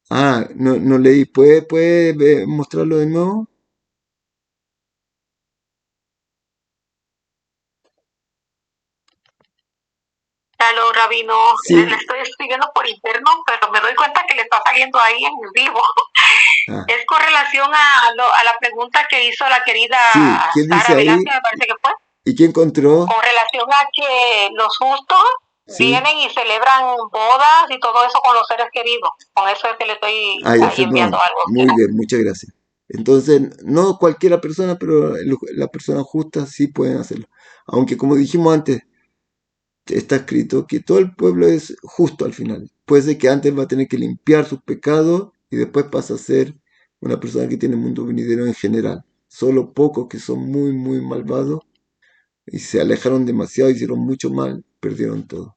Ah, no leí. ¿Puede mostrarlo de nuevo? Claro, Rabino, le Sí. estoy escribiendo por interno, pero me doy cuenta que le está saliendo ahí en vivo. Ah, Es con relación a la pregunta que hizo la querida sí. ¿Qué dice Sara ahí? Velázquez, me parece que fue, ¿Y qué encontró? con relación a que los justos Sí. vienen y celebran bodas y todo eso con los seres queridos. Con eso es que le estoy Ah, ya, ahí enviando perdón. algo a usted. Muy bien, muchas gracias. Entonces, no cualquiera persona, pero las personas justas sí pueden hacerlo. Aunque como dijimos antes, está escrito que todo el pueblo es justo al final. Puede ser que antes va a tener que limpiar sus pecados y después pasa a ser una persona que tiene mundo venidero en general. Solo pocos que son muy, muy malvados y se alejaron demasiado, hicieron mucho mal, perdieron todo.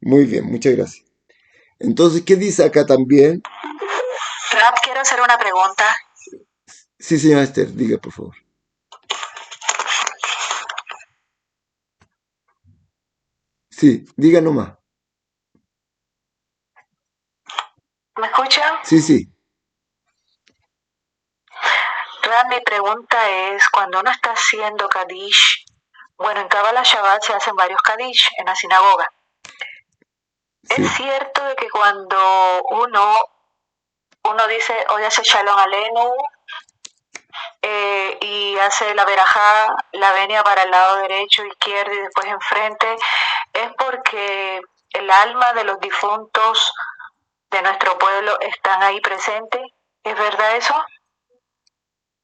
Muy bien, muchas gracias. Entonces, ¿qué dice acá también? Rap, quiero hacer una pregunta. Sí, señora Esther, diga por favor. Sí, diga nomás. ¿Me escucha? Sí, sí. Rap, mi pregunta es, cuando uno está haciendo Kadish, bueno, en Kabbalah Shabbat se hacen varios Kadish en la sinagoga. Sí. Es cierto de que cuando uno dice, hoy hace Shalom Aleinu, y hace la verajá, la venia para el lado derecho, izquierdo y después enfrente, es porque el alma de los difuntos de nuestro pueblo están ahí presentes. ¿Es verdad eso?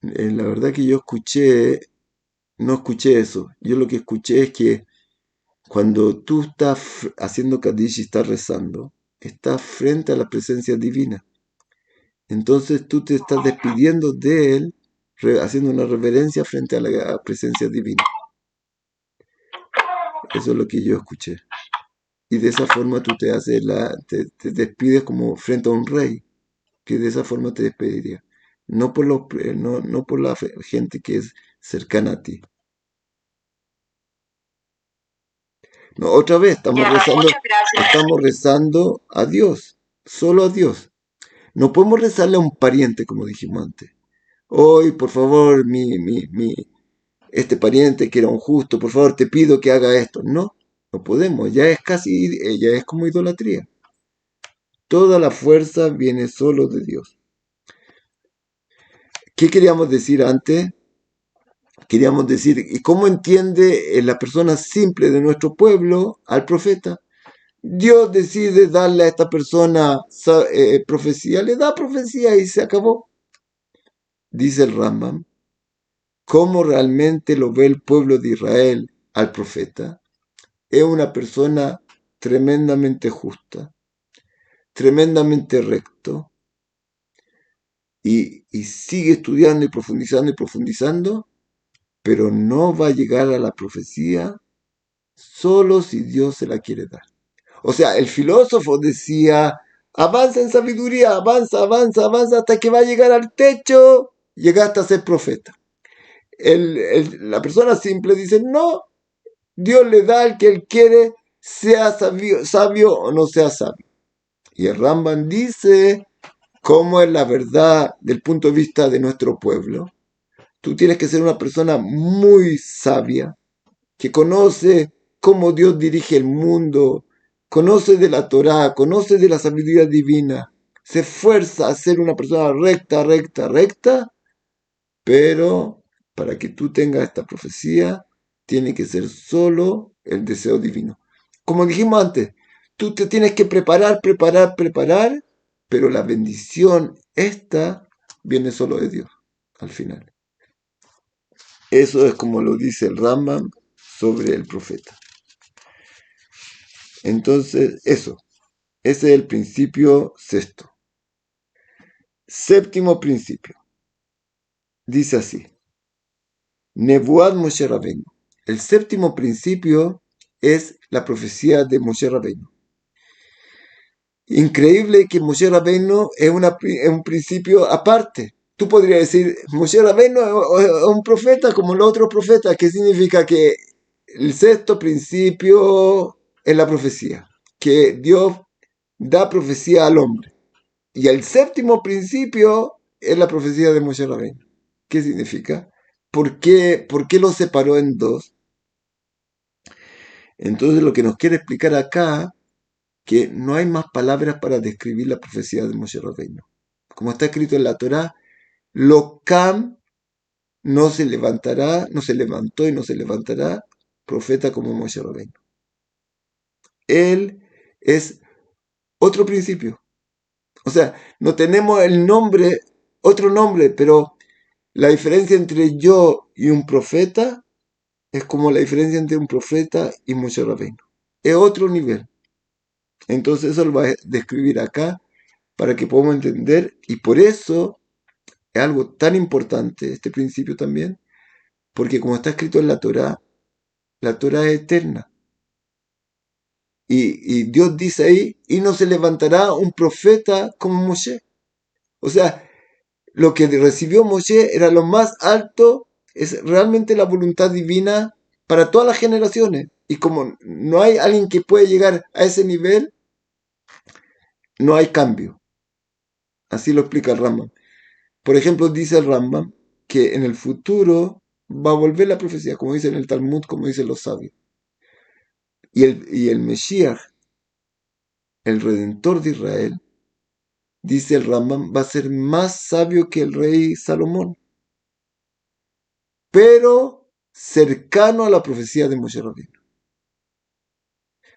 La verdad que no escuché eso. Yo lo que escuché es que cuando tú estás haciendo Kaddish y estás rezando, estás frente a la presencia divina. Entonces tú te estás despidiendo de él, haciendo una reverencia frente a la presencia divina. Eso es lo que yo escuché. Y de esa forma tú te despides como frente a un rey, que de esa forma te despediría. No por la gente que es cercana a ti. No, otra vez, Ya, muchas gracias. estamos rezando a Dios, solo a Dios. No podemos rezarle a un pariente, como dijimos antes. Hoy, por favor, este pariente que era un justo, por favor, te pido que haga esto. No, no podemos, ya es como idolatría. Toda la fuerza viene solo de Dios. ¿Qué queríamos decir antes? Queríamos decir, ¿y cómo entiende la persona simple de nuestro pueblo al profeta? Dios decide darle a esta persona profecía, le da profecía y se acabó. Dice el Rambam, ¿cómo realmente lo ve el pueblo de Israel al profeta? Es una persona tremendamente justa, tremendamente recto, y sigue estudiando y profundizando, pero no va a llegar a la profecía solo si Dios se la quiere dar. O sea, el filósofo decía, avanza en sabiduría, avanza, avanza, avanza hasta que va a llegar al techo, llegaste a ser profeta. La persona simple dice, no, Dios le da al que él quiere, sea sabio o no sea sabio. Y el Ramban dice cómo es la verdad del punto de vista de nuestro pueblo. Tú tienes que ser una persona muy sabia, que conoce cómo Dios dirige el mundo, conoce de la Torá, conoce de la sabiduría divina, se esfuerza a ser una persona recta, recta, recta, pero para que tú tengas esta profecía, tiene que ser solo el deseo divino. Como dijimos antes, tú te tienes que preparar, preparar, preparar, pero la bendición esta viene solo de Dios, al final. Eso es como lo dice el Rambam, sobre el profeta. Entonces, ese es el principio sexto. Séptimo principio. Dice así. Nebuat Moshe Rabbeinu. El séptimo principio es la profecía de Moshe Rabbeinu. Increíble que Moshe Rabbeinu es un principio aparte. Tú podrías decir, Moshe Rabbeinu es un profeta como los otros profetas, que significa que el sexto principio es la profecía, que Dios da profecía al hombre. Y el séptimo principio es la profecía de Moshe Rabbeinu. ¿Qué significa? ¿Por qué lo separó en dos? Entonces lo que nos quiere explicar acá, que no hay más palabras para describir la profecía de Moshe Rabbeinu. Como está escrito en la Torá, lo Cam no se levantará, no se levantó y no se levantará profeta como Moshe Rabbeinu. Él es otro principio. O sea, no tenemos el nombre, otro nombre, pero la diferencia entre yo y un profeta es como la diferencia entre un profeta y Moshe Rabbeinu. Es otro nivel. Entonces eso lo va a describir acá para que podamos entender, y por eso es algo tan importante este principio también, porque como está escrito en la Torá es eterna. Y Dios dice ahí, y no se levantará un profeta como Moshe. O sea, lo que recibió Moshe era lo más alto, es realmente la voluntad divina para todas las generaciones. Y como no hay alguien que pueda llegar a ese nivel, no hay cambio. Así lo explica el Rambam. Por ejemplo, dice el Rambam que en el futuro va a volver la profecía, como dice en el Talmud, como dicen los sabios. Y el Mesías, el Redentor de Israel, dice el Rambam, va a ser más sabio que el rey Salomón, pero cercano a la profecía de Moshe Rabbeinu.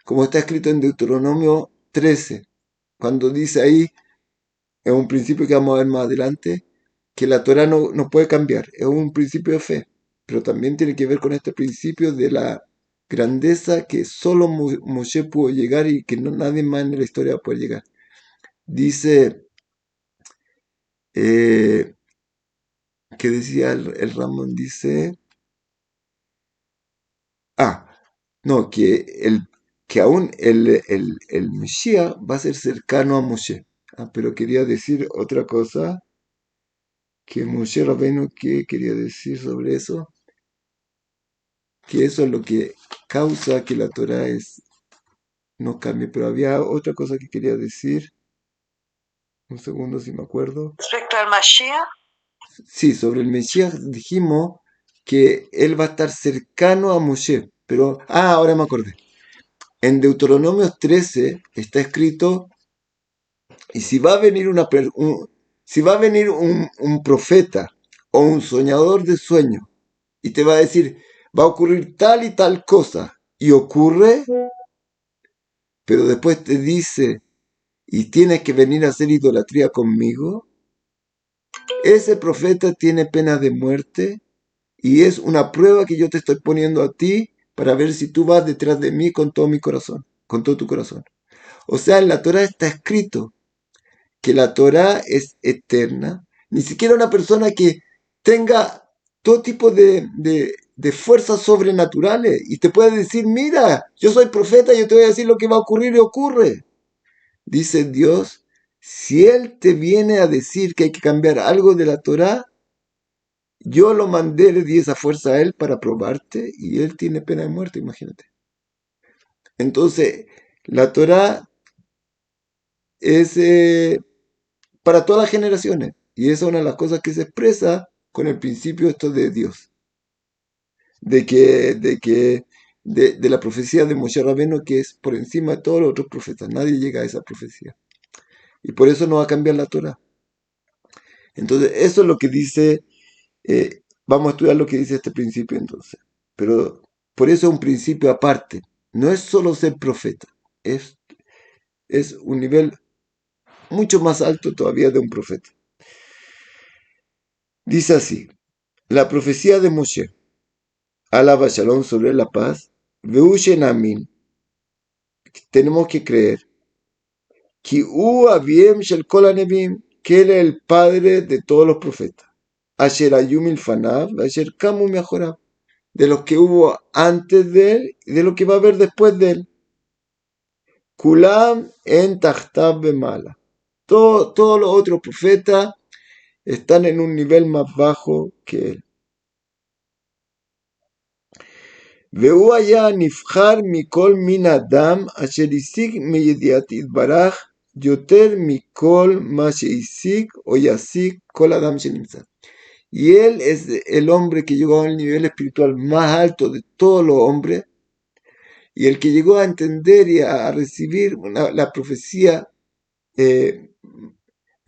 Como está escrito en Deuteronomio 13, cuando dice ahí, es un principio que vamos a ver más adelante, que la Torah no puede cambiar, es un principio de fe, pero también tiene que ver con este principio de la grandeza que solo Moshe pudo llegar y que nadie más en la historia va a poder llegar. Dice, que decía el Ramón, dice, no, que aún el Mesías va a ser cercano a Moshe. Pero quería decir otra cosa, que Moshe Rabbeinu, ¿qué quería decir sobre eso? Que eso es lo que causa que la Torah no cambie. Pero había otra cosa que quería decir. Un segundo si me acuerdo. Respecto al Mashiach. Sí, sobre el Mesías dijimos que él va a estar cercano a Moshe. Pero, ahora me acordé. En Deuteronomio 13 está escrito, y si va a venir si va a venir un profeta o un soñador de sueño y te va a decir, va a ocurrir tal y tal cosa, y ocurre, pero después te dice, y tienes que venir a hacer idolatría conmigo, ese profeta tiene pena de muerte y es una prueba que yo te estoy poniendo a ti para ver si tú vas detrás de mí con todo mi corazón, con todo tu corazón. O sea, en la Torah está escrito que la Torah es eterna. Ni siquiera una persona que tenga todo tipo de fuerzas sobrenaturales y te puede decir, mira, yo soy profeta, yo te voy a decir lo que va a ocurrir y ocurre. Dice Dios, si Él te viene a decir que hay que cambiar algo de la Torah, yo lo mandé, le di esa fuerza a Él para probarte y Él tiene pena de muerte, imagínate. Entonces, la Torah es para todas las generaciones. Y esa es una de las cosas que se expresa con el principio esto de Dios. De la profecía de Moshe Rabbeinu, que es por encima de todos los otros profetas. Nadie llega a esa profecía. Y por eso no va a cambiar la Torah. Entonces, eso es lo que dice, vamos a estudiar lo que dice este principio entonces. Pero por eso es un principio aparte. No es solo ser profeta. Es un nivel mucho más alto todavía de un profeta. Dice así, la profecía de Moshe. alaba Shalom sobre la paz, Veushen Amin, tenemos que creer, Ki Abiem Shel Kol Hanebim, que él es el padre de todos los profetas, Asher Ayum Ilfanav, Asher Kamu Mejorab, de los que hubo antes de él y de lo que va a haber después de él. Kulam en Tachtav Bemala. Todos los otros profetas están en un nivel más bajo que él. והוא היה נבחר מכל מין אדם אשר השיג מידיעת יתברך יותר מכל מה שהשיג o ישיג כל אדם שנמצא. Y él es el hombre que llegó al nivel espiritual más alto de todos los hombres y el que llegó a entender y a recibir la profecía en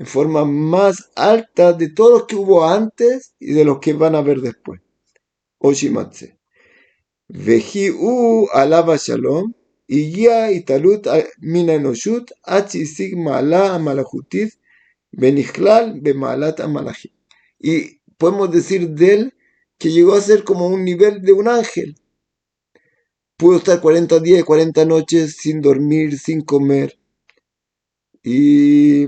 forma más alta de todos los que hubo antes y de los que van a ver después. Oshimatse. Veji alaba shalom, y italut mina enoshut, achi sigma ala amalahutit, benichlal bemalat amalahim. Y podemos decir de él que llegó a ser como un nivel de un ángel. Pudo estar 40 días y 40 noches sin dormir, sin comer. Y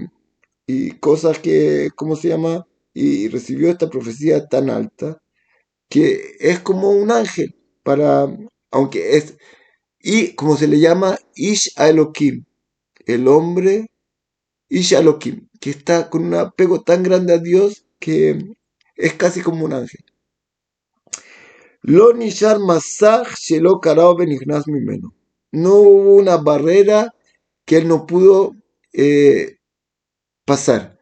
cosas que, ¿cómo se llama? Y recibió esta profecía tan alta que es como un ángel, aunque es, y como se le llama, Ish Elohim, el hombre Ish Elohim, que está con un apego tan grande a Dios que es casi como un ángel. Lo nishar masach shelo karao benichnas mimeno. No hubo una barrera que él no pudo pasar.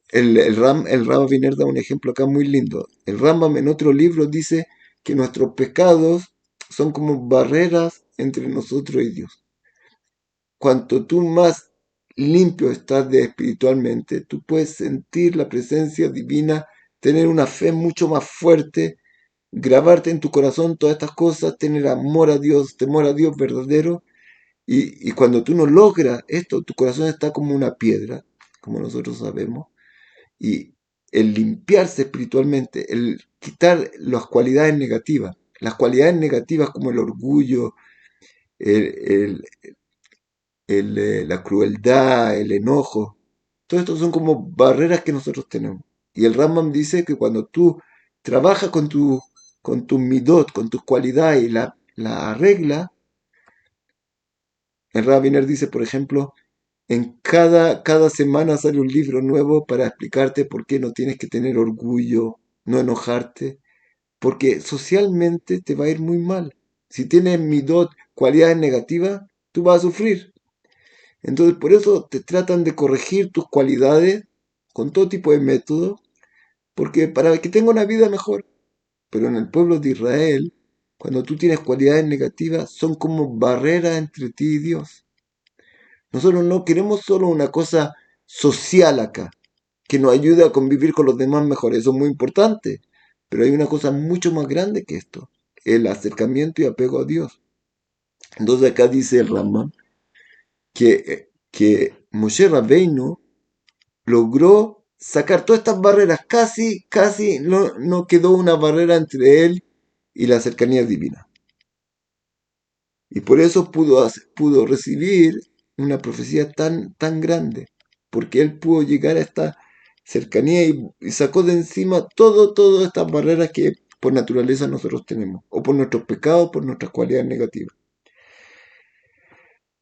El Rambam Viner da un ejemplo acá muy lindo. El Rambam en otro libro dice que nuestros pecados son como barreras entre nosotros y Dios. Cuanto tú más limpio estás espiritualmente, tú puedes sentir la presencia divina, tener una fe mucho más fuerte, grabarte en tu corazón todas estas cosas, tener amor a Dios, temor a Dios verdadero. Y cuando tú no logras esto, tu corazón está como una piedra, como nosotros sabemos. Y el limpiarse espiritualmente, el quitar las cualidades negativas como el orgullo, el, la crueldad, el enojo, todo esto son como barreras que nosotros tenemos. Y el Rambam dice que cuando tú trabajas con tu midot, con tus cualidades y la arregla, el Rabiner dice, por ejemplo, en cada semana sale un libro nuevo para explicarte por qué no tienes que tener orgullo, no enojarte, porque socialmente te va a ir muy mal. Si tienes midot, cualidades negativas, tú vas a sufrir. Entonces, por eso te tratan de corregir tus cualidades con todo tipo de métodos, porque para que tenga una vida mejor. Pero en el pueblo de Israel, cuando tú tienes cualidades negativas, son como barreras entre ti y Dios. Nosotros no queremos solo una cosa social acá, que nos ayude a convivir con los demás mejor. Eso es muy importante. Pero hay una cosa mucho más grande que esto, el acercamiento y apego a Dios. Entonces acá dice el Rambam que Moshe Rabbeinu logró sacar todas estas barreras, casi no quedó una barrera entre él y la cercanía divina. Y por eso pudo recibir una profecía tan grande, porque él pudo llegar a esta cercanía y sacó de encima todas estas barreras que por naturaleza nosotros tenemos, o por nuestros pecados, por nuestras cualidades negativas.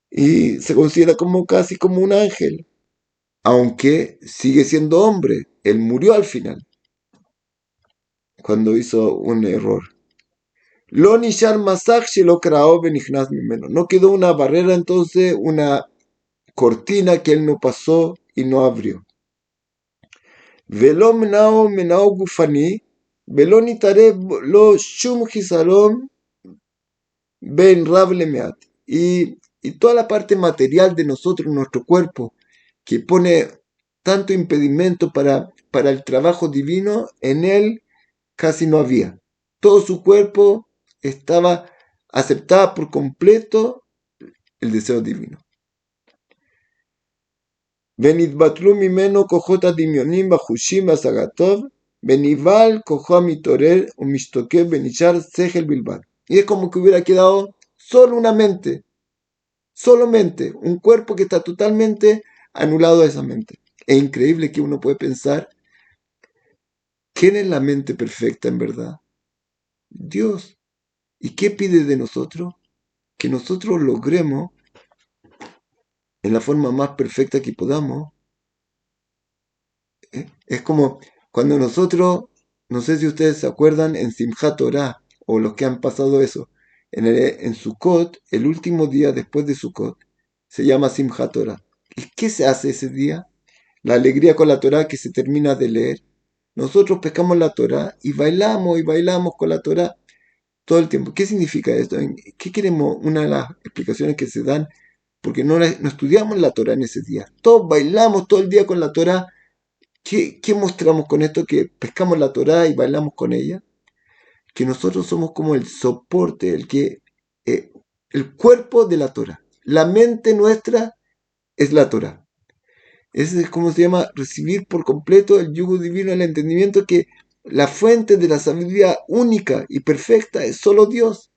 Y se considera casi como un ángel, aunque sigue siendo hombre. Él murió al final, cuando hizo un error. Lo nishar masach shelo krao benichnas mimeno. No quedó una barrera, entonces, una cortina que él no pasó y no abrió. Velo menao gufani, velo nitare lo shum hisalom ben rable meat. Y toda la parte material de nosotros, nuestro cuerpo, que pone tanto impedimento para el trabajo divino, en él casi no había. Todo su cuerpo aceptaba por completo el deseo divino. Venitbatlu mimeno kojot adimionim bajushim basagatov, Benival, Kohomi Torer, Umishtoke, Benichar, Segel Bilbao. Y es como que hubiera quedado solo una mente, solamente un cuerpo que está totalmente anulado a esa mente. Es increíble que uno puede pensar, ¿quién es la mente perfecta en verdad? Dios. ¿Y qué pide de nosotros? Que nosotros logremos, en la forma más perfecta que podamos. Es como cuando nosotros, no sé si ustedes se acuerdan, en Simchat Torah, o los que han pasado eso, en Sukkot, el último día después de Sukkot, se llama Simchat Torah. ¿Y qué se hace ese día? La alegría con la Torah que se termina de leer. Nosotros pescamos la Torah y bailamos con la Torah todo el tiempo. ¿Qué significa esto? ¿Qué queremos? Una de las explicaciones que se dan, porque no estudiamos la Torah en ese día. Todos bailamos todo el día con la Torah. ¿Qué mostramos con esto? Que pescamos la Torá y bailamos con ella. Que nosotros somos como el soporte, eh, el cuerpo de la Torá. La mente nuestra es la Torá. Ese es como se llama recibir por completo el yugo divino, el entendimiento que la fuente de la sabiduría única y perfecta es solo Dios.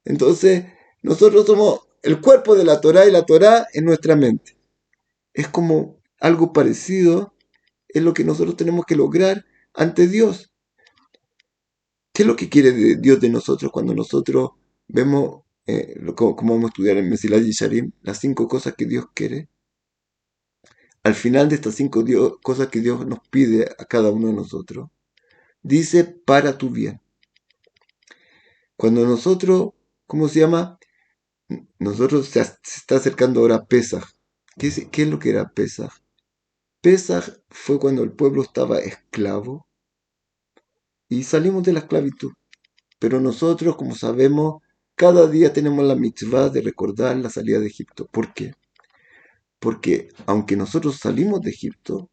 Entonces, nosotros somos el cuerpo de la Torá y la Torá en nuestra mente. Es como algo parecido, es lo que nosotros tenemos que lograr ante Dios. ¿Qué es lo que quiere Dios de nosotros cuando nosotros vemos, como vamos a estudiar en Mesilat Yesharim, las 5 cosas que Dios quiere? Al final de estas 5 cosas que Dios nos pide a cada uno de nosotros, dice para tu bien. Cuando nosotros, ¿cómo se llama? Nosotros se está acercando ahora Pesaj. ¿Qué es lo que era Pesaj? Pesaj fue cuando el pueblo estaba esclavo y salimos de la esclavitud. Pero nosotros, como sabemos, cada día tenemos la mitzvah de recordar la salida de Egipto. ¿Por qué? Porque aunque nosotros salimos de Egipto,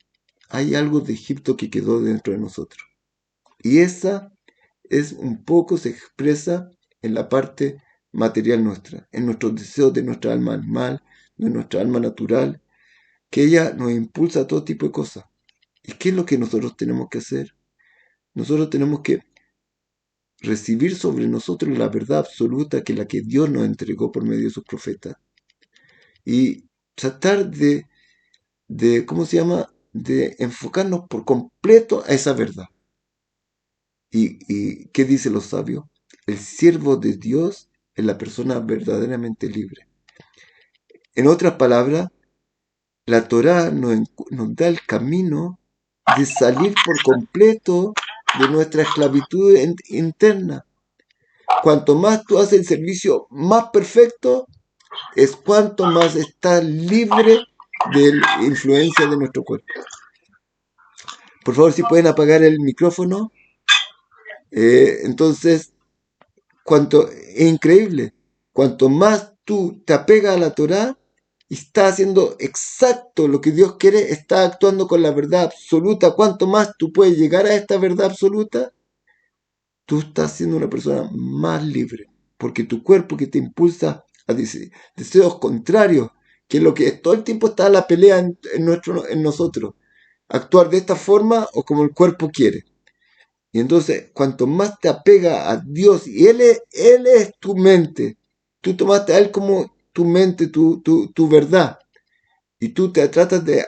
hay algo de Egipto que quedó dentro de nosotros. Y esa es un poco, se expresa en la parte material nuestra, en nuestros deseos de nuestra alma animal, de nuestra alma natural, que ella nos impulsa a todo tipo de cosas. ¿Y qué es lo que nosotros tenemos que hacer? Nosotros tenemos que recibir sobre nosotros la verdad absoluta que la que Dios nos entregó por medio de sus profetas y tratar ¿cómo se llama? De enfocarnos por completo a esa verdad. ¿Y qué dicen los sabios? El siervo de Dios es la persona verdaderamente libre. En otras palabras, la Torá nos da el camino de salir por completo de nuestra esclavitud interna. Cuanto más tú haces el servicio más perfecto, es cuanto más estás libre de la influencia de nuestro cuerpo. Por favor, si pueden apagar el micrófono. Entonces, es increíble. Cuanto más tú te apegas a la Torá y estás haciendo exacto lo que Dios quiere, estás actuando con la verdad absoluta. Cuanto más tú puedes llegar a esta verdad absoluta, tú estás siendo una persona más libre. Porque tu cuerpo que te impulsa a deseos contrarios, que es lo que todo el tiempo está la pelea en nosotros. Actuar de esta forma o como el cuerpo quiere. Y entonces, cuanto más te apega a Dios, y Él es tu mente, tú tomaste a Él como tu mente, tu verdad, y tú te tratas de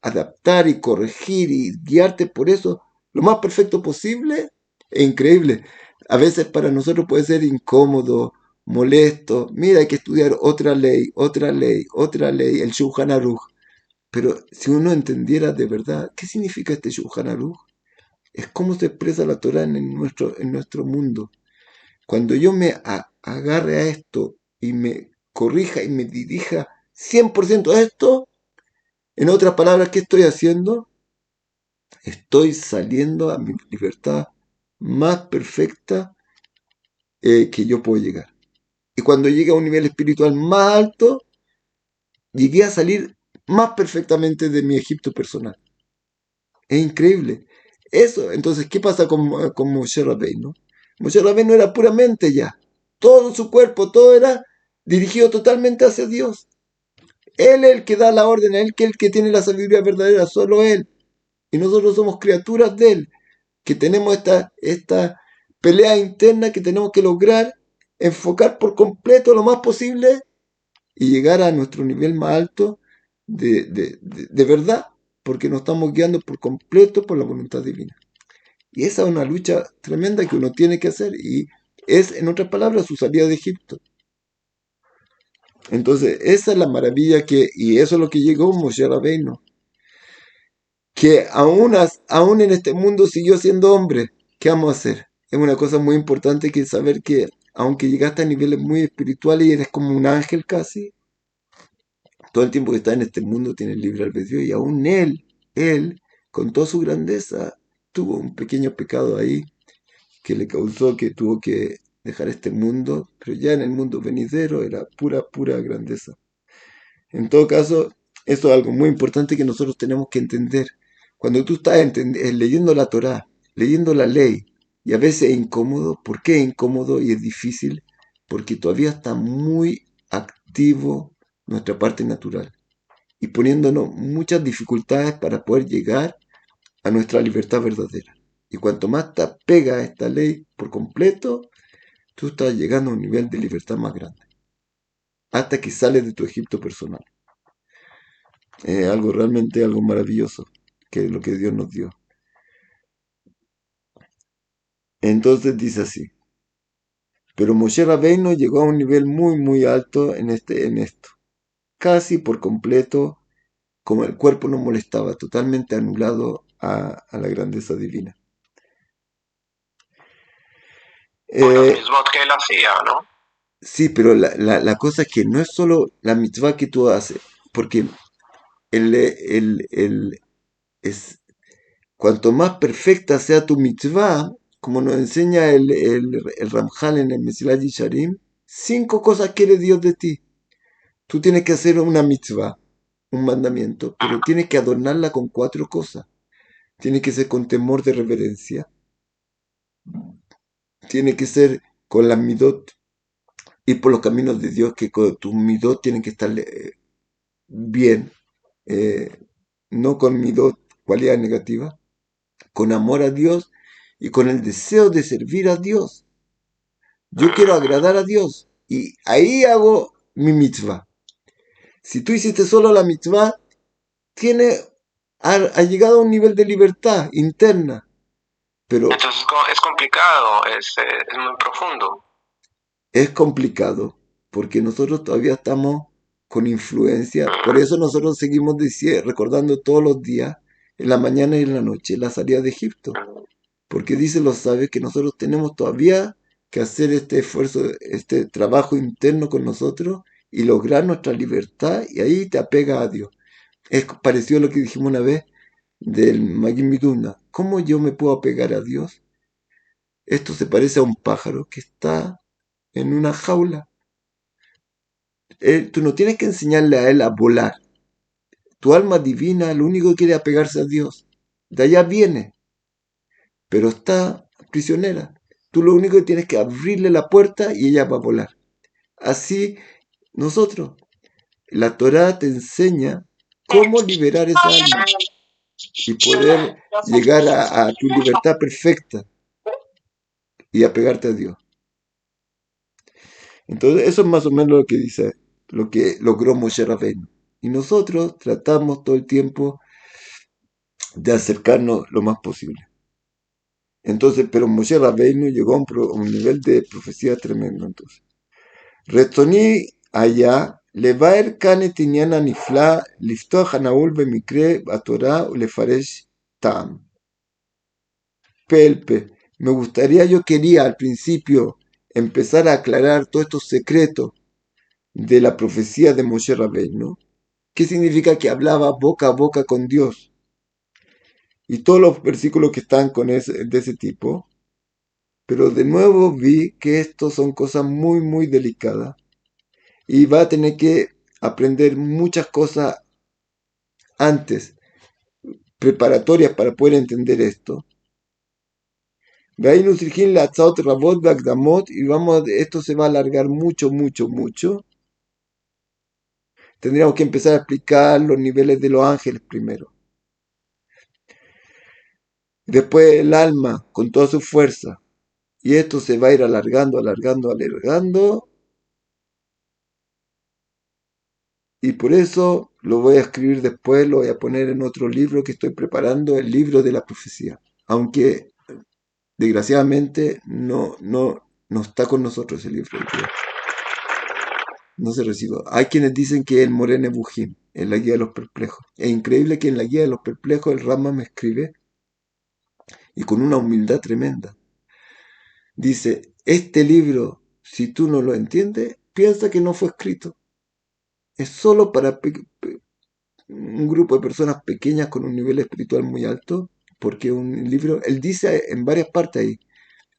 adaptar y corregir y guiarte por eso lo más perfecto posible, es increíble. A veces para nosotros puede ser incómodo, molesto. Mira, hay que estudiar otra ley, el Shulchan Aruch. Pero si uno entendiera de verdad, ¿qué significa este Shulchan Aruch? Es cómo se expresa la Torah en nuestro mundo. Cuando yo me agarre a esto y me corrija y me dirija 100% a esto, en otras palabras, ¿qué estoy haciendo? Estoy saliendo a mi libertad más perfecta que yo puedo llegar. Y cuando llegue a un nivel espiritual más alto, llegué a salir más perfectamente de mi Egipto personal. Es increíble. Eso, entonces, ¿qué pasa con Moshe Rabbeinu? Moshe Rabbeinu era puramente ya. Todo su cuerpo, todo era dirigido totalmente hacia Dios. Él es el que da la orden, él es el que tiene la sabiduría verdadera, solo él. Y nosotros somos criaturas de él. que tenemos esta pelea interna que tenemos que lograr enfocar por completo lo más posible y llegar a nuestro nivel más alto de verdad, porque nos estamos guiando por completo por la voluntad divina. Y esa es una lucha tremenda que uno tiene que hacer y es, en otras palabras, su salida de Egipto. Entonces, esa es la maravilla y eso es lo que llegó Moshe Rabbeinu, que aún en este mundo siguió siendo hombre. ¿Qué vamos a hacer? Es una cosa muy importante que saber que aunque llegaste a niveles muy espirituales y eres como un ángel casi, todo el tiempo que está en este mundo tiene libre albedrío y aún él, con toda su grandeza, tuvo un pequeño pecado ahí que le causó que tuvo que dejar este mundo, pero ya en el mundo venidero era pura, pura grandeza. En todo caso, eso es algo muy importante que nosotros tenemos que entender. Cuando tú estás leyendo la Torá, leyendo la ley, y a veces es incómodo, ¿por qué es incómodo y es difícil? Porque todavía está muy activo nuestra parte natural y poniéndonos muchas dificultades para poder llegar a nuestra libertad verdadera. Y cuanto más te pega a esta ley por completo, tú estás llegando a un nivel de libertad más grande, hasta que sales de tu Egipto personal. Algo maravilloso, que es lo que Dios nos dio. Entonces dice así, pero Moshe Rabbeinu llegó a un nivel muy, muy alto en esto, casi por completo, como el cuerpo no molestaba, totalmente anulado a la grandeza divina. Por los mismos que él hacía, ¿no? Sí, pero la cosa es que no es solo la mitzvah que tú haces, porque es, cuanto más perfecta sea tu mitzvah, como nos enseña el Ramjal en el Mesilat Yesharim, 5 cosas quiere Dios de ti. Tú tienes que hacer una mitzvah, un mandamiento, pero tienes que adornarla con 4 cosas. Tiene que ser con temor de reverencia, tiene que ser con las midot, ir por los caminos de Dios, que con tus midot tienen que estar bien, eh, no con midot, cualidades negativas, con amor a Dios y con el deseo de servir a Dios. Yo quiero agradar a Dios y ahí hago mi mitzvah. Si tú hiciste solo la mitzvah, ha llegado a un nivel de libertad interna, pero Entonces es complicado, es muy profundo. es complicado porque nosotros todavía estamos con influencia. Por eso nosotros seguimos recordando todos los días, en la mañana y en la noche, la salida de Egipto. Porque dicen los sabios que nosotros tenemos todavía que hacer este esfuerzo, este trabajo interno con nosotros y lograr nuestra libertad y ahí te apega a Dios. Es parecido a lo que dijimos una vez del Magid Miduna. ¿Cómo yo me puedo apegar a Dios? Esto se parece a un pájaro que está en una jaula. Tú no tienes que enseñarle a él a volar. Tu alma divina lo único que quiere es apegarse a Dios. De allá viene, pero está prisionera. Tú lo único que tienes que abrirle la puerta y ella va a volar. Así nosotros. La Torá te enseña cómo liberar esa alma y poder llegar a tu libertad perfecta y apegarte a Dios. Entonces eso es más o menos lo que dice, lo que logró Moshe Rabbeinu. Y nosotros tratamos todo el tiempo de acercarnos lo más posible. Entonces, pero Moshe Rabbeinu llegó a un nivel de profecía tremendo. Entonces, Retoní allá, levaer kane tinyana nifla, liftoach hanaul bemikre batorá ulefaresh tam. Pelpe, yo quería al principio empezar a aclarar todos estos secretos de la profecía de Moshe Rabbeinu. ¿Qué significa que hablaba boca a boca con Dios? Y todos los versículos que están de ese tipo. Pero de nuevo vi que estos son cosas muy, muy delicadas. Y va a tener que aprender muchas cosas antes, preparatorias para poder entender esto. Y esto se va a alargar mucho, mucho, mucho. Tendríamos que empezar a explicar los niveles de los ángeles primero. después el alma con toda su fuerza. Y esto se va a ir alargando, alargando, alargando. Y por eso lo voy a escribir después, lo voy a poner en otro libro que estoy preparando, el libro de la profecía. Aunque desgraciadamente no está con nosotros ese libro hoy día. No se recibió. Hay quienes dicen que el Morene Bujín, en la guía de los perplejos. Es increíble que en la guía de los perplejos el Rama me escribe y con una humildad tremenda. Dice, este libro, si tú no lo entiendes, piensa que no fue escrito. Es solo para un grupo de personas pequeñas con un nivel espiritual muy alto, porque un libro, él dice en varias partes ahí,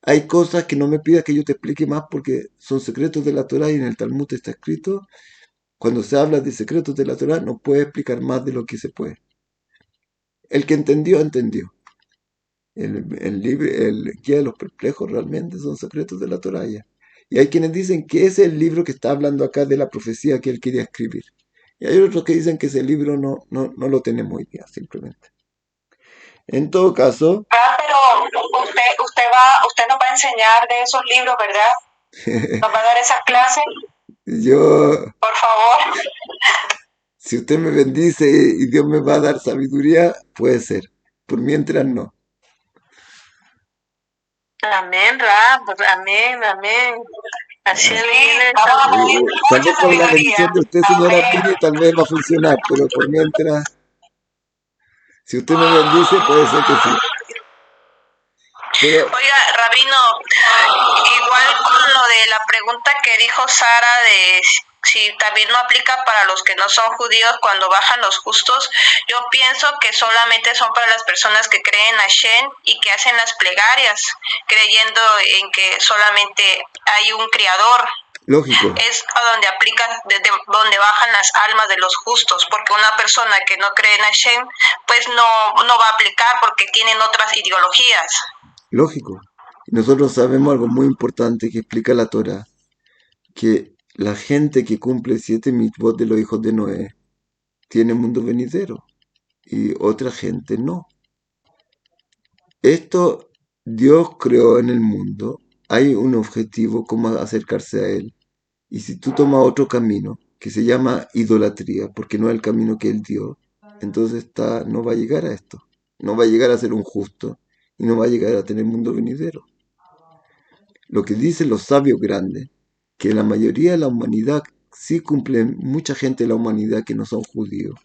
hay cosas que no me pidas que yo te explique más porque son secretos de la Torah y en el Talmud está escrito, cuando se habla de secretos de la Torah no puede explicar más de lo que se puede. El que entendió, entendió. El Guía de los Perplejos realmente son secretos de la Torah ya. Y hay quienes dicen que ese es el libro que está hablando acá de la profecía que él quería escribir. Y hay otros que dicen que ese libro no lo tenemos hoy día, simplemente. En todo caso, Pero usted nos va a enseñar de esos libros, ¿verdad? ¿Nos va a dar esas clases? yo, Por favor. si usted me bendice y Dios me va a dar sabiduría, puede ser. Por mientras no. Amén, Rab, amén, amén. Así viene. Vamos a pedir Tal mucha vez con la sabiduría. bendición de usted, señora Amén. Pini, tal vez va a funcionar, pero por mientras, si usted me bendice, puede ser que sí. Pero Oiga, Rabino, igual con lo de la pregunta que dijo Sara de si también no aplica para los que no son judíos cuando bajan los justos, yo pienso que solamente son para las personas que creen a Hashem y que hacen las plegarias, creyendo en que solamente hay un creador. lógico, Es a donde aplica, desde donde bajan las almas de los justos, porque una persona que no cree en Hashem, pues no va a aplicar porque tienen otras ideologías. lógico. Nosotros sabemos algo muy importante que explica la Torah, que la gente que cumple 7 mitzvot de los hijos de Noé tiene mundo venidero y otra gente no. Esto Dios creó en el mundo, hay un objetivo como acercarse a él. Y si tú tomas otro camino que se llama idolatría, porque no es el camino que él dio, entonces no va a llegar a esto. No va a llegar a ser un justo y no va a llegar a tener mundo venidero. Lo que dicen los sabios grandes, que la mayoría de la humanidad sí cumplen, mucha gente de la humanidad que no son judíos,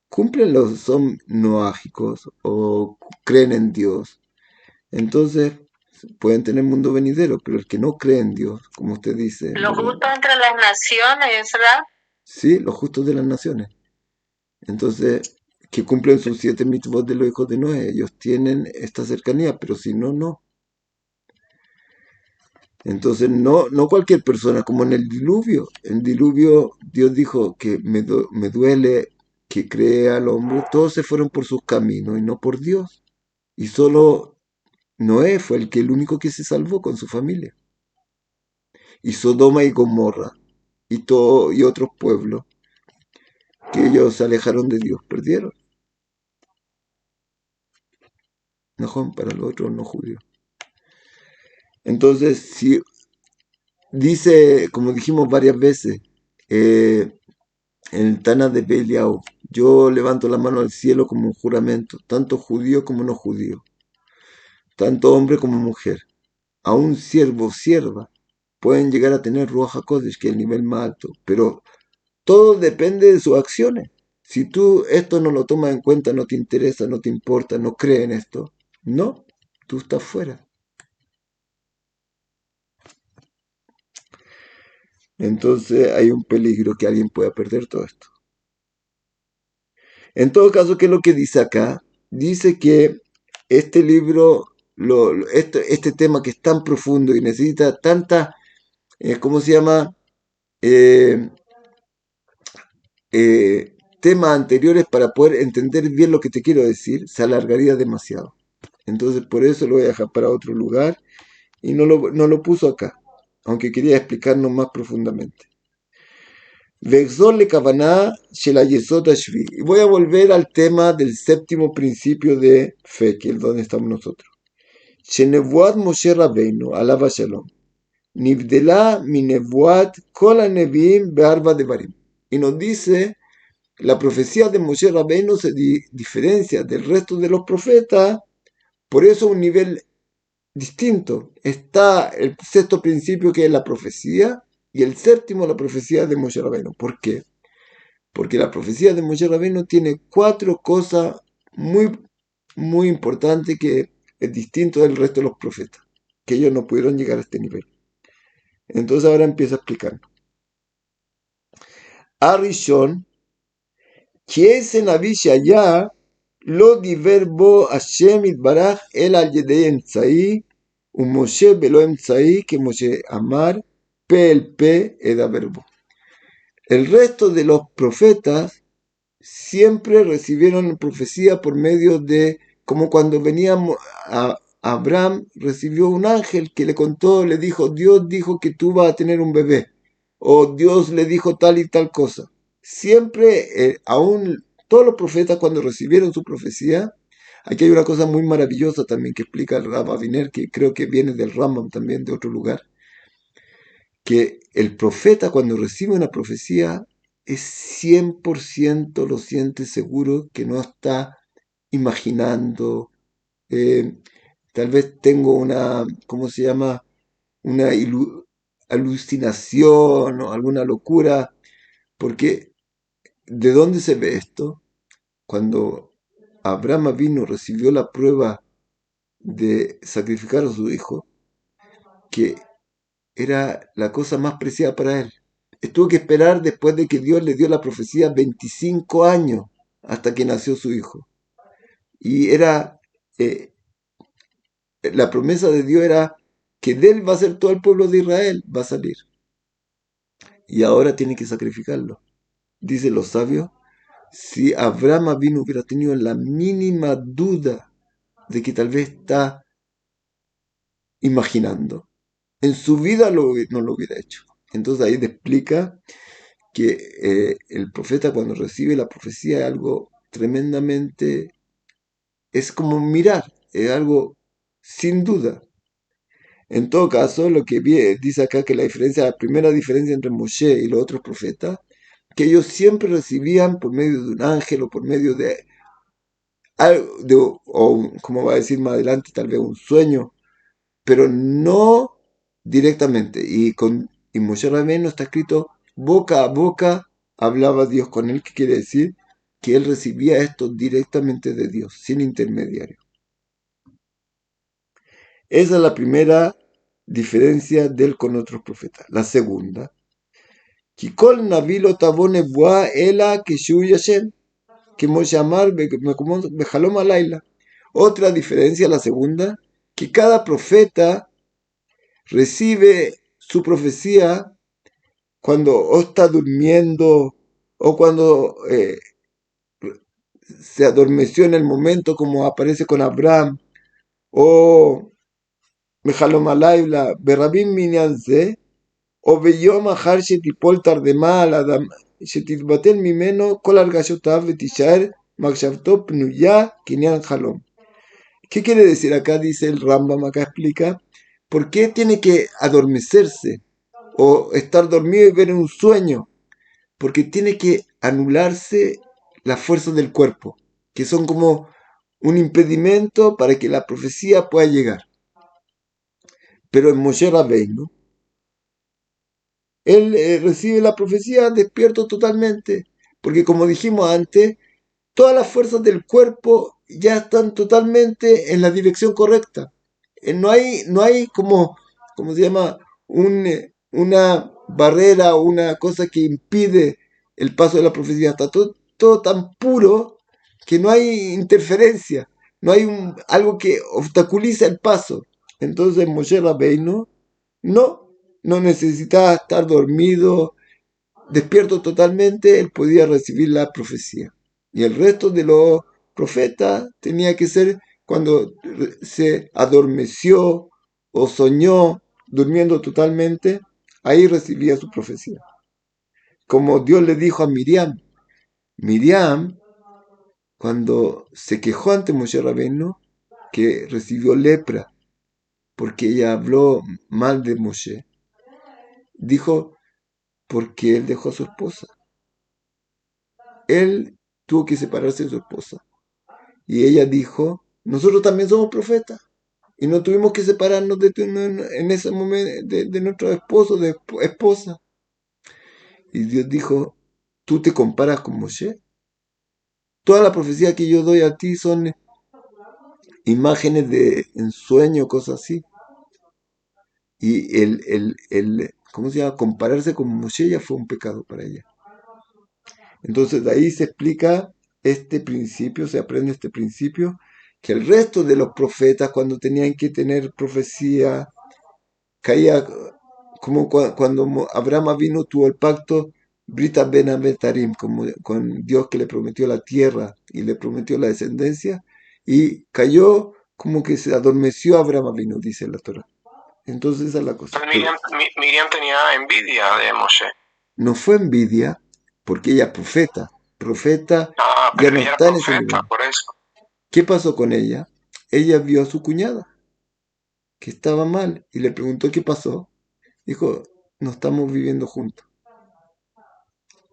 cumplen los, son noágicos o creen en Dios. Entonces pueden tener mundo venidero, pero el que no cree en Dios, como usted dice, Lo justo entre las naciones, ¿verdad? sí, los justos de las naciones. Entonces, que cumplen sus 7 mitzvot de los hijos de Noé, ellos tienen esta cercanía, pero si no, no. Entonces, no cualquier persona, como en el diluvio. En el diluvio, Dios dijo que me duele que crea al hombre. Todos se fueron por sus caminos y no por Dios. Y solo Noé fue el único que se salvó con su familia. Y Sodoma y Gomorra y otros pueblos que ellos se alejaron de Dios, perdieron. No, para los otros no judíos. Entonces, si dice, como dijimos varias veces, en el Tana de Belial, yo levanto la mano al cielo como un juramento, tanto judío como no judío, tanto hombre como mujer, aún siervo o sierva, pueden llegar a tener Ruach HaKodesh, que es el nivel más alto, pero todo depende de sus acciones. Si tú esto no lo tomas en cuenta, no te interesa, no te importa, no crees en esto, no, tú estás fuera. Entonces hay un peligro que alguien pueda perder todo esto. En todo caso, ¿qué es lo que dice acá? Dice que este libro, este tema que es tan profundo y necesita tanta, ¿cómo se llama? Eh, temas anteriores para poder entender bien lo que te quiero decir, se alargaría demasiado. Entonces, por eso lo voy a dejar para otro lugar y no lo puso acá, aunque quería explicarnos más profundamente. Vexor le kavaná shel hayesod hashvi. Y voy a volver al tema del séptimo principio de fe, que es donde estamos nosotros. Shenevuat Moshe Rabbeinu, alaba shalom. Nivdela mi nevuat kol hanevim be'arba devarim. Y nos dice, la profecía de Moshe Rabbeinu se diferencia del resto de los profetas, por eso un nivel distinto. Está el sexto principio, que es la profecía, y el séptimo, la profecía de Moshe Rabbeinu. ¿Por qué? Porque la profecía de Moshe Rabbeinu tiene 4 cosas muy, muy importantes que es distinto del resto de los profetas, que ellos no pudieron llegar a este nivel. Entonces ahora empieza a explicar. Arishon, que ese Naví Shaya lo diver bo Hashem itbaraj el al yedei emtzai, un Moshe belo emtzai, que Moshe amar, pe el pe edaberbo. El resto de los profetas siempre recibieron profecía por medio de, como cuando venía a Abraham, recibió un ángel que le contó, le dijo, Dios dijo que tú vas a tener un bebé, o Dios le dijo tal y tal cosa. Siempre, aún todos los profetas cuando recibieron su profecía, aquí hay una cosa muy maravillosa también que explica el Rav Aviner, que creo que viene del Rambam también, de otro lugar, que el profeta cuando recibe una profecía es 100% lo siente seguro, que no está imaginando. eh, Tal vez tengo una, ¿cómo se llama? Una alucinación o alguna locura, porque ¿de dónde se ve esto? Cuando Abraham vino, recibió la prueba de sacrificar a su hijo, que era la cosa más preciada para él. Tuvo que esperar después de que Dios le dio la profecía 25 años hasta que nació su hijo. Y era, eh, la promesa de Dios era que de él va a ser todo el pueblo de Israel, va a salir. Y ahora tiene que sacrificarlo. Dicen los sabios, si Abraham vino hubiera tenido la mínima duda de que tal vez está imaginando, en su vida no lo hubiera hecho. Entonces ahí te explica que el profeta cuando recibe la profecía es algo tremendamente, es como mirar, es algo sin duda. En todo caso, lo que dice acá que la primera diferencia entre Moshe y los otros profetas, que ellos siempre recibían por medio de un ángel o por medio de algo, o como va a decir más adelante, tal vez un sueño, pero no directamente. Y Moshe Rabbeinu está escrito boca a boca, hablaba Dios con él, que quiere decir que él recibía esto directamente de Dios, sin intermediario. Esa es la primera diferencia de él con otros profetas. La segunda, Kikol Navilo Tabone Bua Ela Keshu Yashem, que Moshe Amar Bejalom Alayla. Otra diferencia, la segunda, que cada profeta recibe su profecía cuando o está durmiendo o cuando se adormeció en el momento, como aparece con Abraham, o Mejalom Alayla, Berabim Minyanze, o Beyom Ahar Shetipol Tardema al Adam, Shetitbatel Mimeno, Kol Argashotav Betishaer, Makshavto Pnuya, Kinyan Halom. ¿Qué quiere decir acá? Dice el Rambam, acá explica, ¿por qué tiene que adormecerse o estar dormido y ver un sueño? Porque tiene que anularse las fuerzas del cuerpo, que son como un impedimento para que la profecía pueda llegar. Pero en Moshe Rabbeinu, él recibe la profecía despierto totalmente, porque como dijimos antes, todas las fuerzas del cuerpo ya están totalmente en la dirección correcta. No hay como se llama, una barrera o una cosa que impide el paso de la profecía. Está todo tan puro que no hay interferencia, no hay algo que obstaculiza el paso. Entonces Moshe Rabbeinu no necesitaba estar dormido, despierto totalmente, él podía recibir la profecía. Y el resto de los profetas tenía que ser cuando se adormeció o soñó, durmiendo totalmente, ahí recibía su profecía. como Dios le dijo a Miriam. Miriam, cuando se quejó ante Moshe Rabbeinu, que recibió lepra, porque ella habló mal de Moshe, dijo, porque él dejó a su esposa. Él tuvo que separarse de su esposa. Y ella dijo, nosotros también somos profetas. Y no tuvimos que separarnos en ese momento de nuestro esposo, de esposa. Y Dios dijo, ¿tú te comparas con Moshe? Toda la profecía que yo doy a ti son imágenes de ensueño, cosas así. Y ¿cómo se llama? Compararse con Moshe ya fue un pecado para ella. Entonces de ahí se explica este principio, se aprende este principio, que el resto de los profetas cuando tenían que tener profecía, caía como cuando Abraham vino, tuvo el pacto Brita Ben Abetarim, como con Dios que le prometió la tierra y le prometió la descendencia, y cayó como que se adormeció Abraham vino, dice la Torah. Entonces esa es la cosa. Miriam tenía envidia de Moshe. No fue envidia, porque ella es profeta. Profeta ya Pero no ella era está en ese profeta, nivel. por eso. ¿Qué pasó con ella? Ella vio a su cuñada, que estaba mal, y le preguntó qué pasó. Dijo, no estamos viviendo juntos.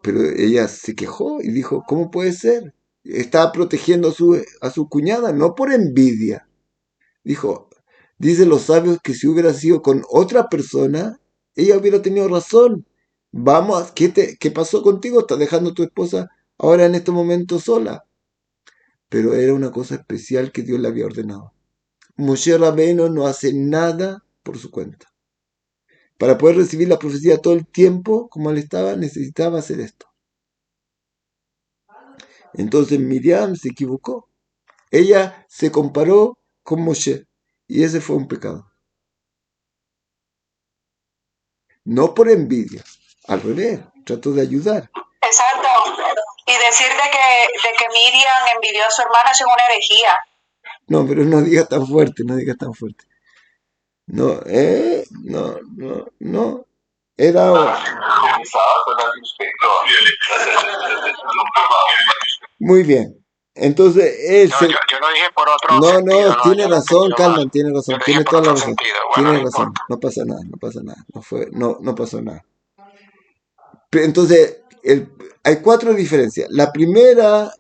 Pero ella se quejó y dijo, ¿cómo puede ser? Estaba protegiendo a su cuñada, no por envidia. Dijo, dicen los sabios que si hubiera sido con otra persona, ella hubiera tenido razón. Vamos, ¿qué pasó contigo? ¿Estás dejando a tu esposa ahora en este momento sola? Pero era una cosa especial que Dios le había ordenado. Moshe Rabbeinu no hace nada por su cuenta. Para poder recibir la profecía todo el tiempo, como él estaba, necesitaba hacer esto. Entonces Miriam se equivocó. Ella se comparó con Moshe. Y ese fue un pecado. No por envidia. Al revés, trató de ayudar. Exacto. Y decir de que Miriam envidió a su hermana es una herejía. No, pero no digas tan fuerte, no digas tan fuerte. No, no. Era... Muy bien. Entonces, yo lo dije por otro sentido. No, tiene razón, Calman, tiene Yo razón, lo dije tiene por toda la otro razón. sentido. Bueno, Tiene no razón, importa. no pasa nada, no pasa nada. No pasó nada. Entonces, hay cuatro diferencias. La primera,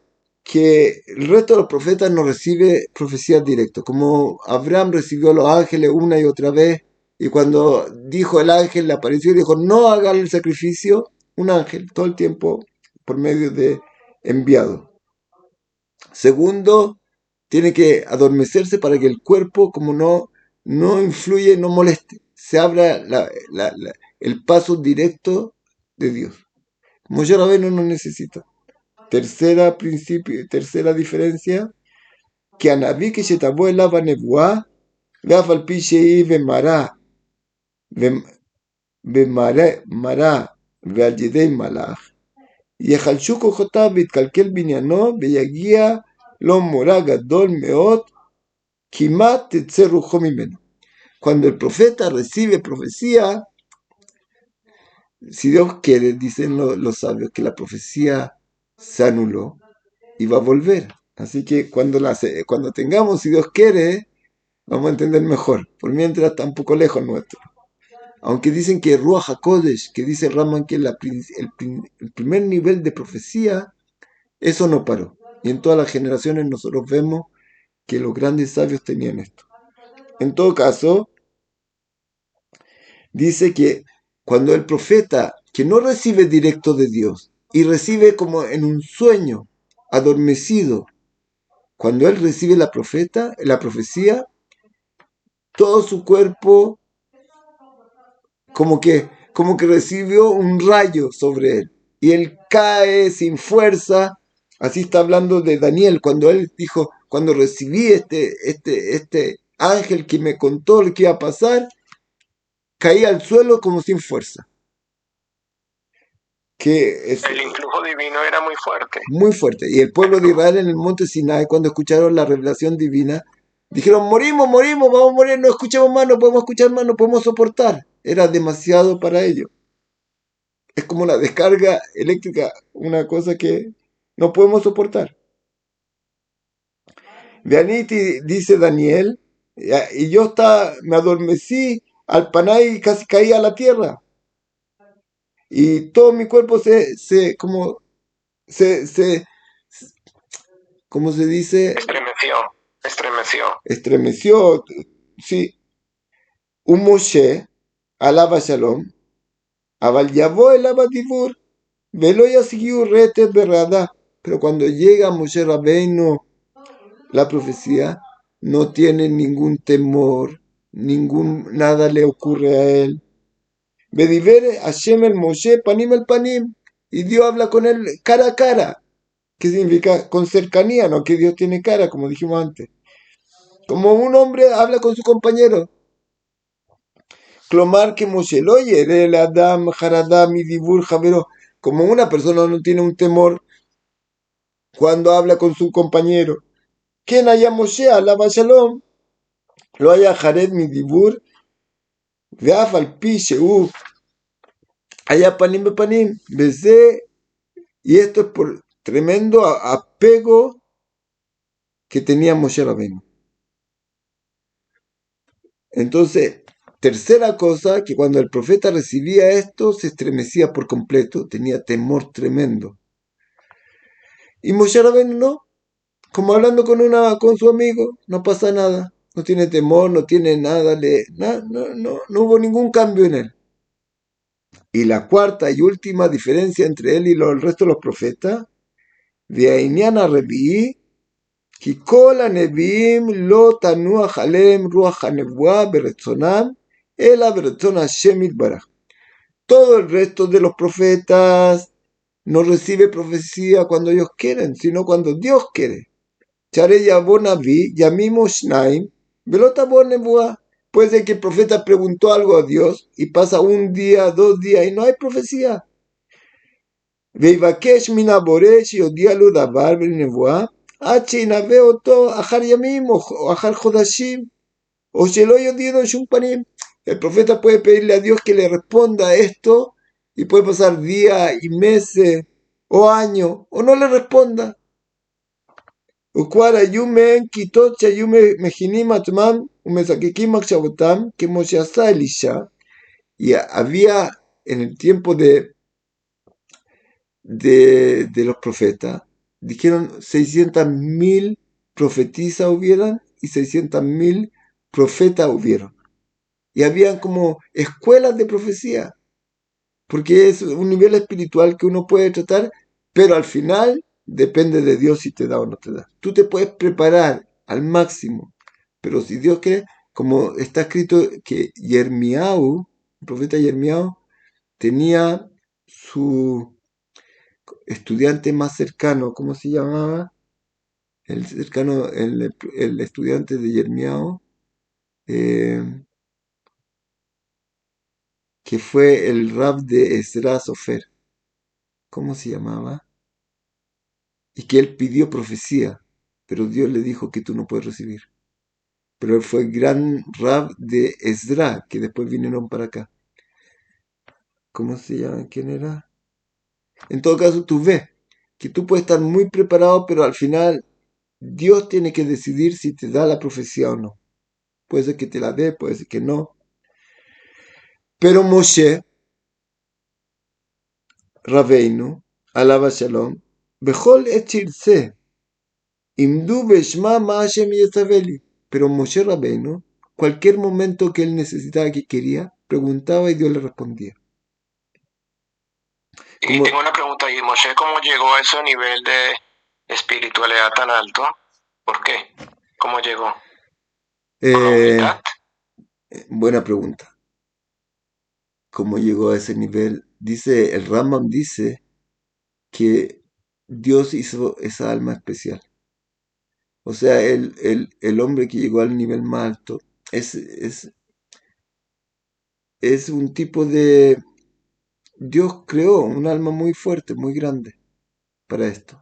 que el resto de los profetas no recibe profecías directas, como Abraham recibió a los ángeles una y otra vez, y cuando dijo el ángel, le apareció y dijo, no hagan el sacrificio, un ángel, todo el tiempo por medio de enviado. Segundo, tiene que adormecerse para que el cuerpo, como no influye, no moleste, se abra el paso directo de Dios. Moshe Rabbeinu no necesita. Tercera diferencia, que Anabí que se tabó el lava nebuá, gaf al pi shei ומרא ועל ידי מלאך, יחלשו כוחותיו ויתקלקל בניינו ויגיע לו מורא גדול מאוד, כמעט תצא רוחו ממנו. Cuando el profeta recibe profecía, si Dios quiere, dicen los sabios, que la profecía se anuló y va a volver. Así que cuando tengamos, si Dios quiere, vamos a entender mejor. Por mientras está un poco lejos nuestro. Aunque dicen que Ruach HaKodesh, que dice Raman que el primer nivel de profecía, eso no paró. Y en todas las generaciones nosotros vemos que los grandes sabios tenían esto. En todo caso, dice que cuando el profeta, que no recibe directo de Dios, y recibe como en un sueño, adormecido, cuando él recibe la profecía, todo su cuerpo como que recibió un rayo sobre él. Y él cae sin fuerza. Así está hablando de Daniel, cuando él dijo, cuando recibí este ángel que me contó lo que iba a pasar, caí al suelo como sin fuerza. El influjo divino era muy fuerte. Muy fuerte. Y el pueblo de Israel en el monte Sinai, cuando escucharon la revelación divina, dijeron, morimos, vamos a morir, no escuchamos más, no podemos escuchar más, no podemos soportar. Era demasiado para ellos. Es como una descarga eléctrica, una cosa que no podemos soportar. Veaniti, dice Daniel, y yo me adormecí al paná y casi caí a la tierra. Y todo mi cuerpo se, se, ¿cómo se dice? Estremeció. Estremeció. Sí. Un Moshe, alaba Shalom, Abal Yavó el Abadibur, Velo Yasigiu Rete Berrada. Pero cuando llega Moshe Rabbeinu, la profecía, no tiene ningún temor, nada le ocurre a él. Bedivere Hashem el Moshe panim el panim. Y Dios habla con él cara a cara. ¿Qué significa? Con cercanía, no que Dios tiene cara, como dijimos antes. Como un hombre habla con su compañero. Clomar que Moshe lo el Adam, Haradam y Dibur Javero. Como una persona no tiene un temor cuando habla con su compañero. Quien haya Moshe, alaba Shalom. Lo haya Jared mi Dibur. Veaf al piche, haya panim panim. Besé. Y esto es por tremendo apego que tenía Moshe Rabbeinu. Entonces, tercera cosa, que cuando el profeta recibía esto, se estremecía por completo, tenía temor tremendo. Y Moshe Rabbeinu no, como hablando con su amigo, no pasa nada, no tiene temor, no tiene nada, no hubo ningún cambio en él. Y la cuarta y última diferencia entre él y el resto de los profetas, de Ainiana Revi'i, כי כל הנביאים לא תנוח עליהם רוח הנבואה ברצונם, אלא ברצון השם יתברך. Todo el resto de los profetas no recibe profecía cuando ellos quieren, sino cuando Dios quiere. Chare yabó naví, yamimo shnaim, velota bo nebuá. Puede ser que el profeta preguntó algo a Dios y pasa un día, 2 días y no hay profecía. ויבקש מן הבורא שיודיע לו דבר בנבואה, עד שינבא אותו אחר ימים o אחר חודשים, o שלא יודיעו שום פנים. El profeta puede pedirle a Dios que le responda a esto y puede pasar días y meses o años o no le responda. וכבר היו מהן כיתות שהיו מכינים עצמם ומזקקים מחשבותם כמו שעשה אלישע. Y había en el tiempo de los profetas, dijeron 600.000 profetisas hubieran y 600.000 profetas hubieron. Y habían como escuelas de profecía, porque es un nivel espiritual que uno puede tratar, pero al final depende de Dios si te da o no te da. Tú te puedes preparar al máximo, pero si Dios quiere, como está escrito que Yirmiyahu, el profeta Yirmiyahu, tenía su estudiante más cercano, ¿cómo se llamaba? El estudiante de Yirmiyahu, que fue el rab de Ezra Sofer, ¿cómo se llamaba? Y que él pidió profecía, pero Dios le dijo que tú no puedes recibir. Pero él fue el gran rab de Ezra, que después vinieron para acá. ¿Cómo se llama? ¿Quién era? En todo caso, tú ves que tú puedes estar muy preparado, pero al final Dios tiene que decidir si te da la profecía o no. Puede ser que te la dé, puede ser que no. Pero Moshe, Rabbeinu, alaba Shalom, Bechol et shirse, imdu beshma ma Hashem yesaveli. Pero Moshe Rabbeinu, cualquier momento que él necesitaba, que quería, preguntaba y Dios le respondía. Y tengo una pregunta ahí, Moshe, ¿cómo llegó a ese nivel de espiritualidad tan alto? ¿Por qué? ¿Cómo llegó? ¿Con humildad? Buena pregunta. ¿Cómo llegó a ese nivel? Dice, el Rambam dice que Dios hizo esa alma especial. O sea, el hombre que llegó al nivel más alto es un tipo de... Dios creó un alma muy fuerte, muy grande para esto.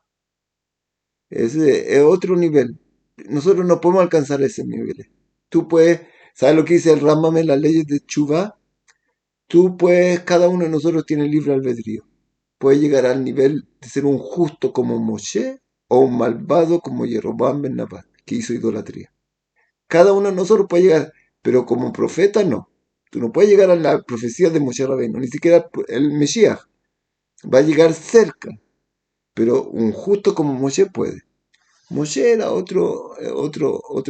Es otro nivel. Nosotros no podemos alcanzar ese nivel. Tú puedes, ¿sabes lo que dice el Rambam en las leyes de Chuvá? cada uno de nosotros tiene libre albedrío. Puede llegar al nivel de ser un justo como Moshe o un malvado como Jeroboam ben Nabat, que hizo idolatría. Cada uno de nosotros puede llegar, pero como profeta no. Tú no puedes llegar a la profecía de Moshe Rabbeinu, ni siquiera el Mesías. Va a llegar cerca, pero un justo como Moshe puede. Moshe era otro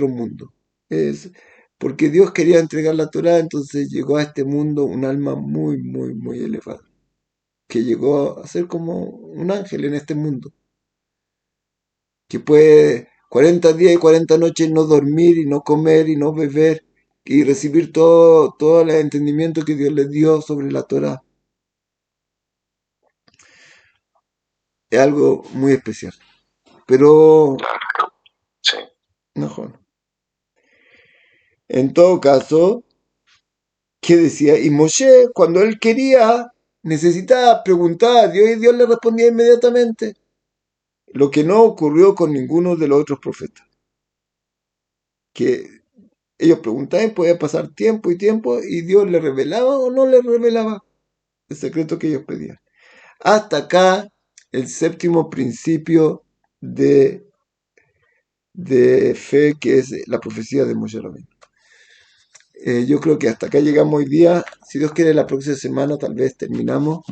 mundo. Es porque Dios quería entregar la Torá, entonces llegó a este mundo un alma muy, muy, muy elevada, que llegó a ser como un ángel en este mundo, que puede 40 días y 40 noches no dormir y no comer y no beber y recibir todo el entendimiento que Dios le dio sobre la Torá. Es algo muy especial. Pero, sí. mejor. En todo caso, ¿qué decía? Y Moshe, cuando él quería, necesitaba preguntar a Dios y Dios le respondía inmediatamente. Lo que no ocurrió con ninguno de los otros profetas. Que ellos preguntaban, podía pasar tiempo y tiempo y Dios le revelaba o no le revelaba el secreto que ellos pedían. Hasta acá el séptimo principio de fe, que es la profecía de Moshe Rabbeinu. Yo creo que hasta acá llegamos hoy día. Si Dios quiere, la próxima semana tal vez terminamos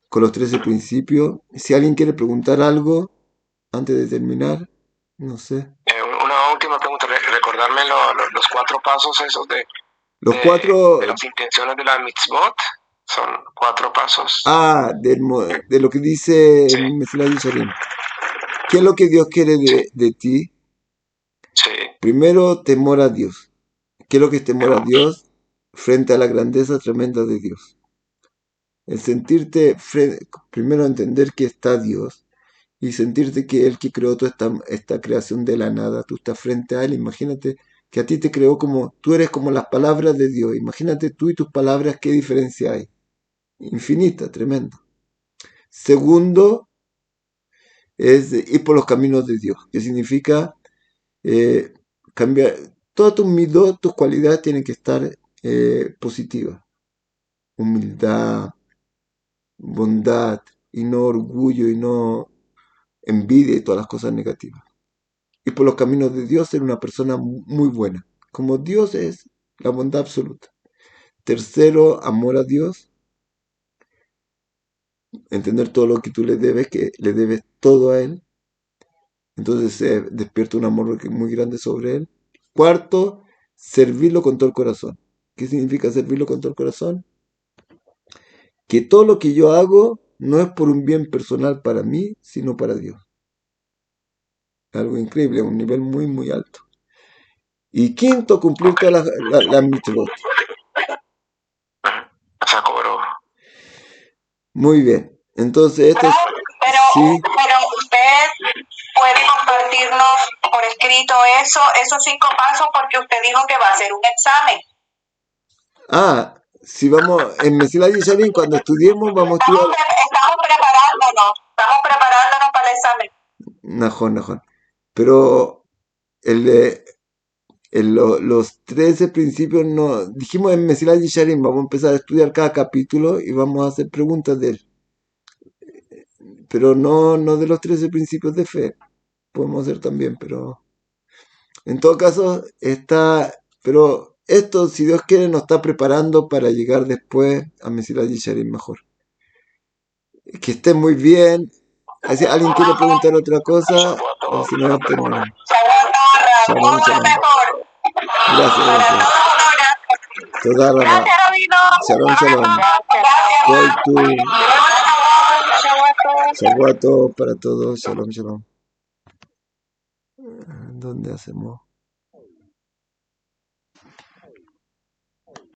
con los 13 principios. Si alguien quiere preguntar algo antes de terminar, no sé. Una última pregunta, recordarme los 4 pasos esos de las intenciones de la mitzvot. Son 4 pasos. De lo que dice Mefilat Yesharim. ¿Qué es lo que Dios quiere de ti? Sí. Primero, temor a Dios. ¿Qué es lo que es temor a Dios? Frente a la grandeza tremenda de Dios. El sentirte, primero entender que está Dios y sentirte que Él que creó toda esta creación de la nada, tú estás frente a Él. Imagínate que a ti te creó como, tú eres como las palabras de Dios. Imagínate tú y tus palabras, qué diferencia hay. Infinita, tremenda. Segundo, es ir por los caminos de Dios, que significa cambiar. Todas tus midot, tus cualidades tienen que estar positivas. Humildad, bondad, y no orgullo, y no envidia y todas las cosas negativas. Y por los caminos de Dios ser una persona muy buena, como Dios es la bondad absoluta. Tercero, amor a Dios, entender todo lo que tú le debes, que le debes todo a Él. Entonces se despierta un amor muy grande sobre Él. Cuarto, servirlo con todo el corazón. ¿Qué significa servirlo con todo el corazón? Que todo lo que yo hago no es por un bien personal para mí, sino para Dios. Algo increíble, a un nivel muy, muy alto. Y quinto, cumplir todas las mitzvot. Muy bien. Entonces, pero usted puede compartirnos por escrito esos 5 pasos, porque usted dijo que va a hacer un examen. Si vamos en Mefilat Yesharim, cuando estudiemos, vamos a estudiar. Estamos preparándonos para el examen. Najón. Pero los 13 principios no. Dijimos en Mefilat Yesharim, vamos a empezar a estudiar cada capítulo y vamos a hacer preguntas de él. Pero no de los 13 principios de fe. Podemos hacer también, pero. En todo caso, pero esto, si Dios quiere, nos está preparando para llegar después a Mefilat Yesharim mejor. Que estén muy bien. Si alguien quiere preguntar otra cosa, o si no, terminamos. Shalom. Gracias. Toda la Shalom. Shavuot para todos. Shalom. ¿Dónde hacemos?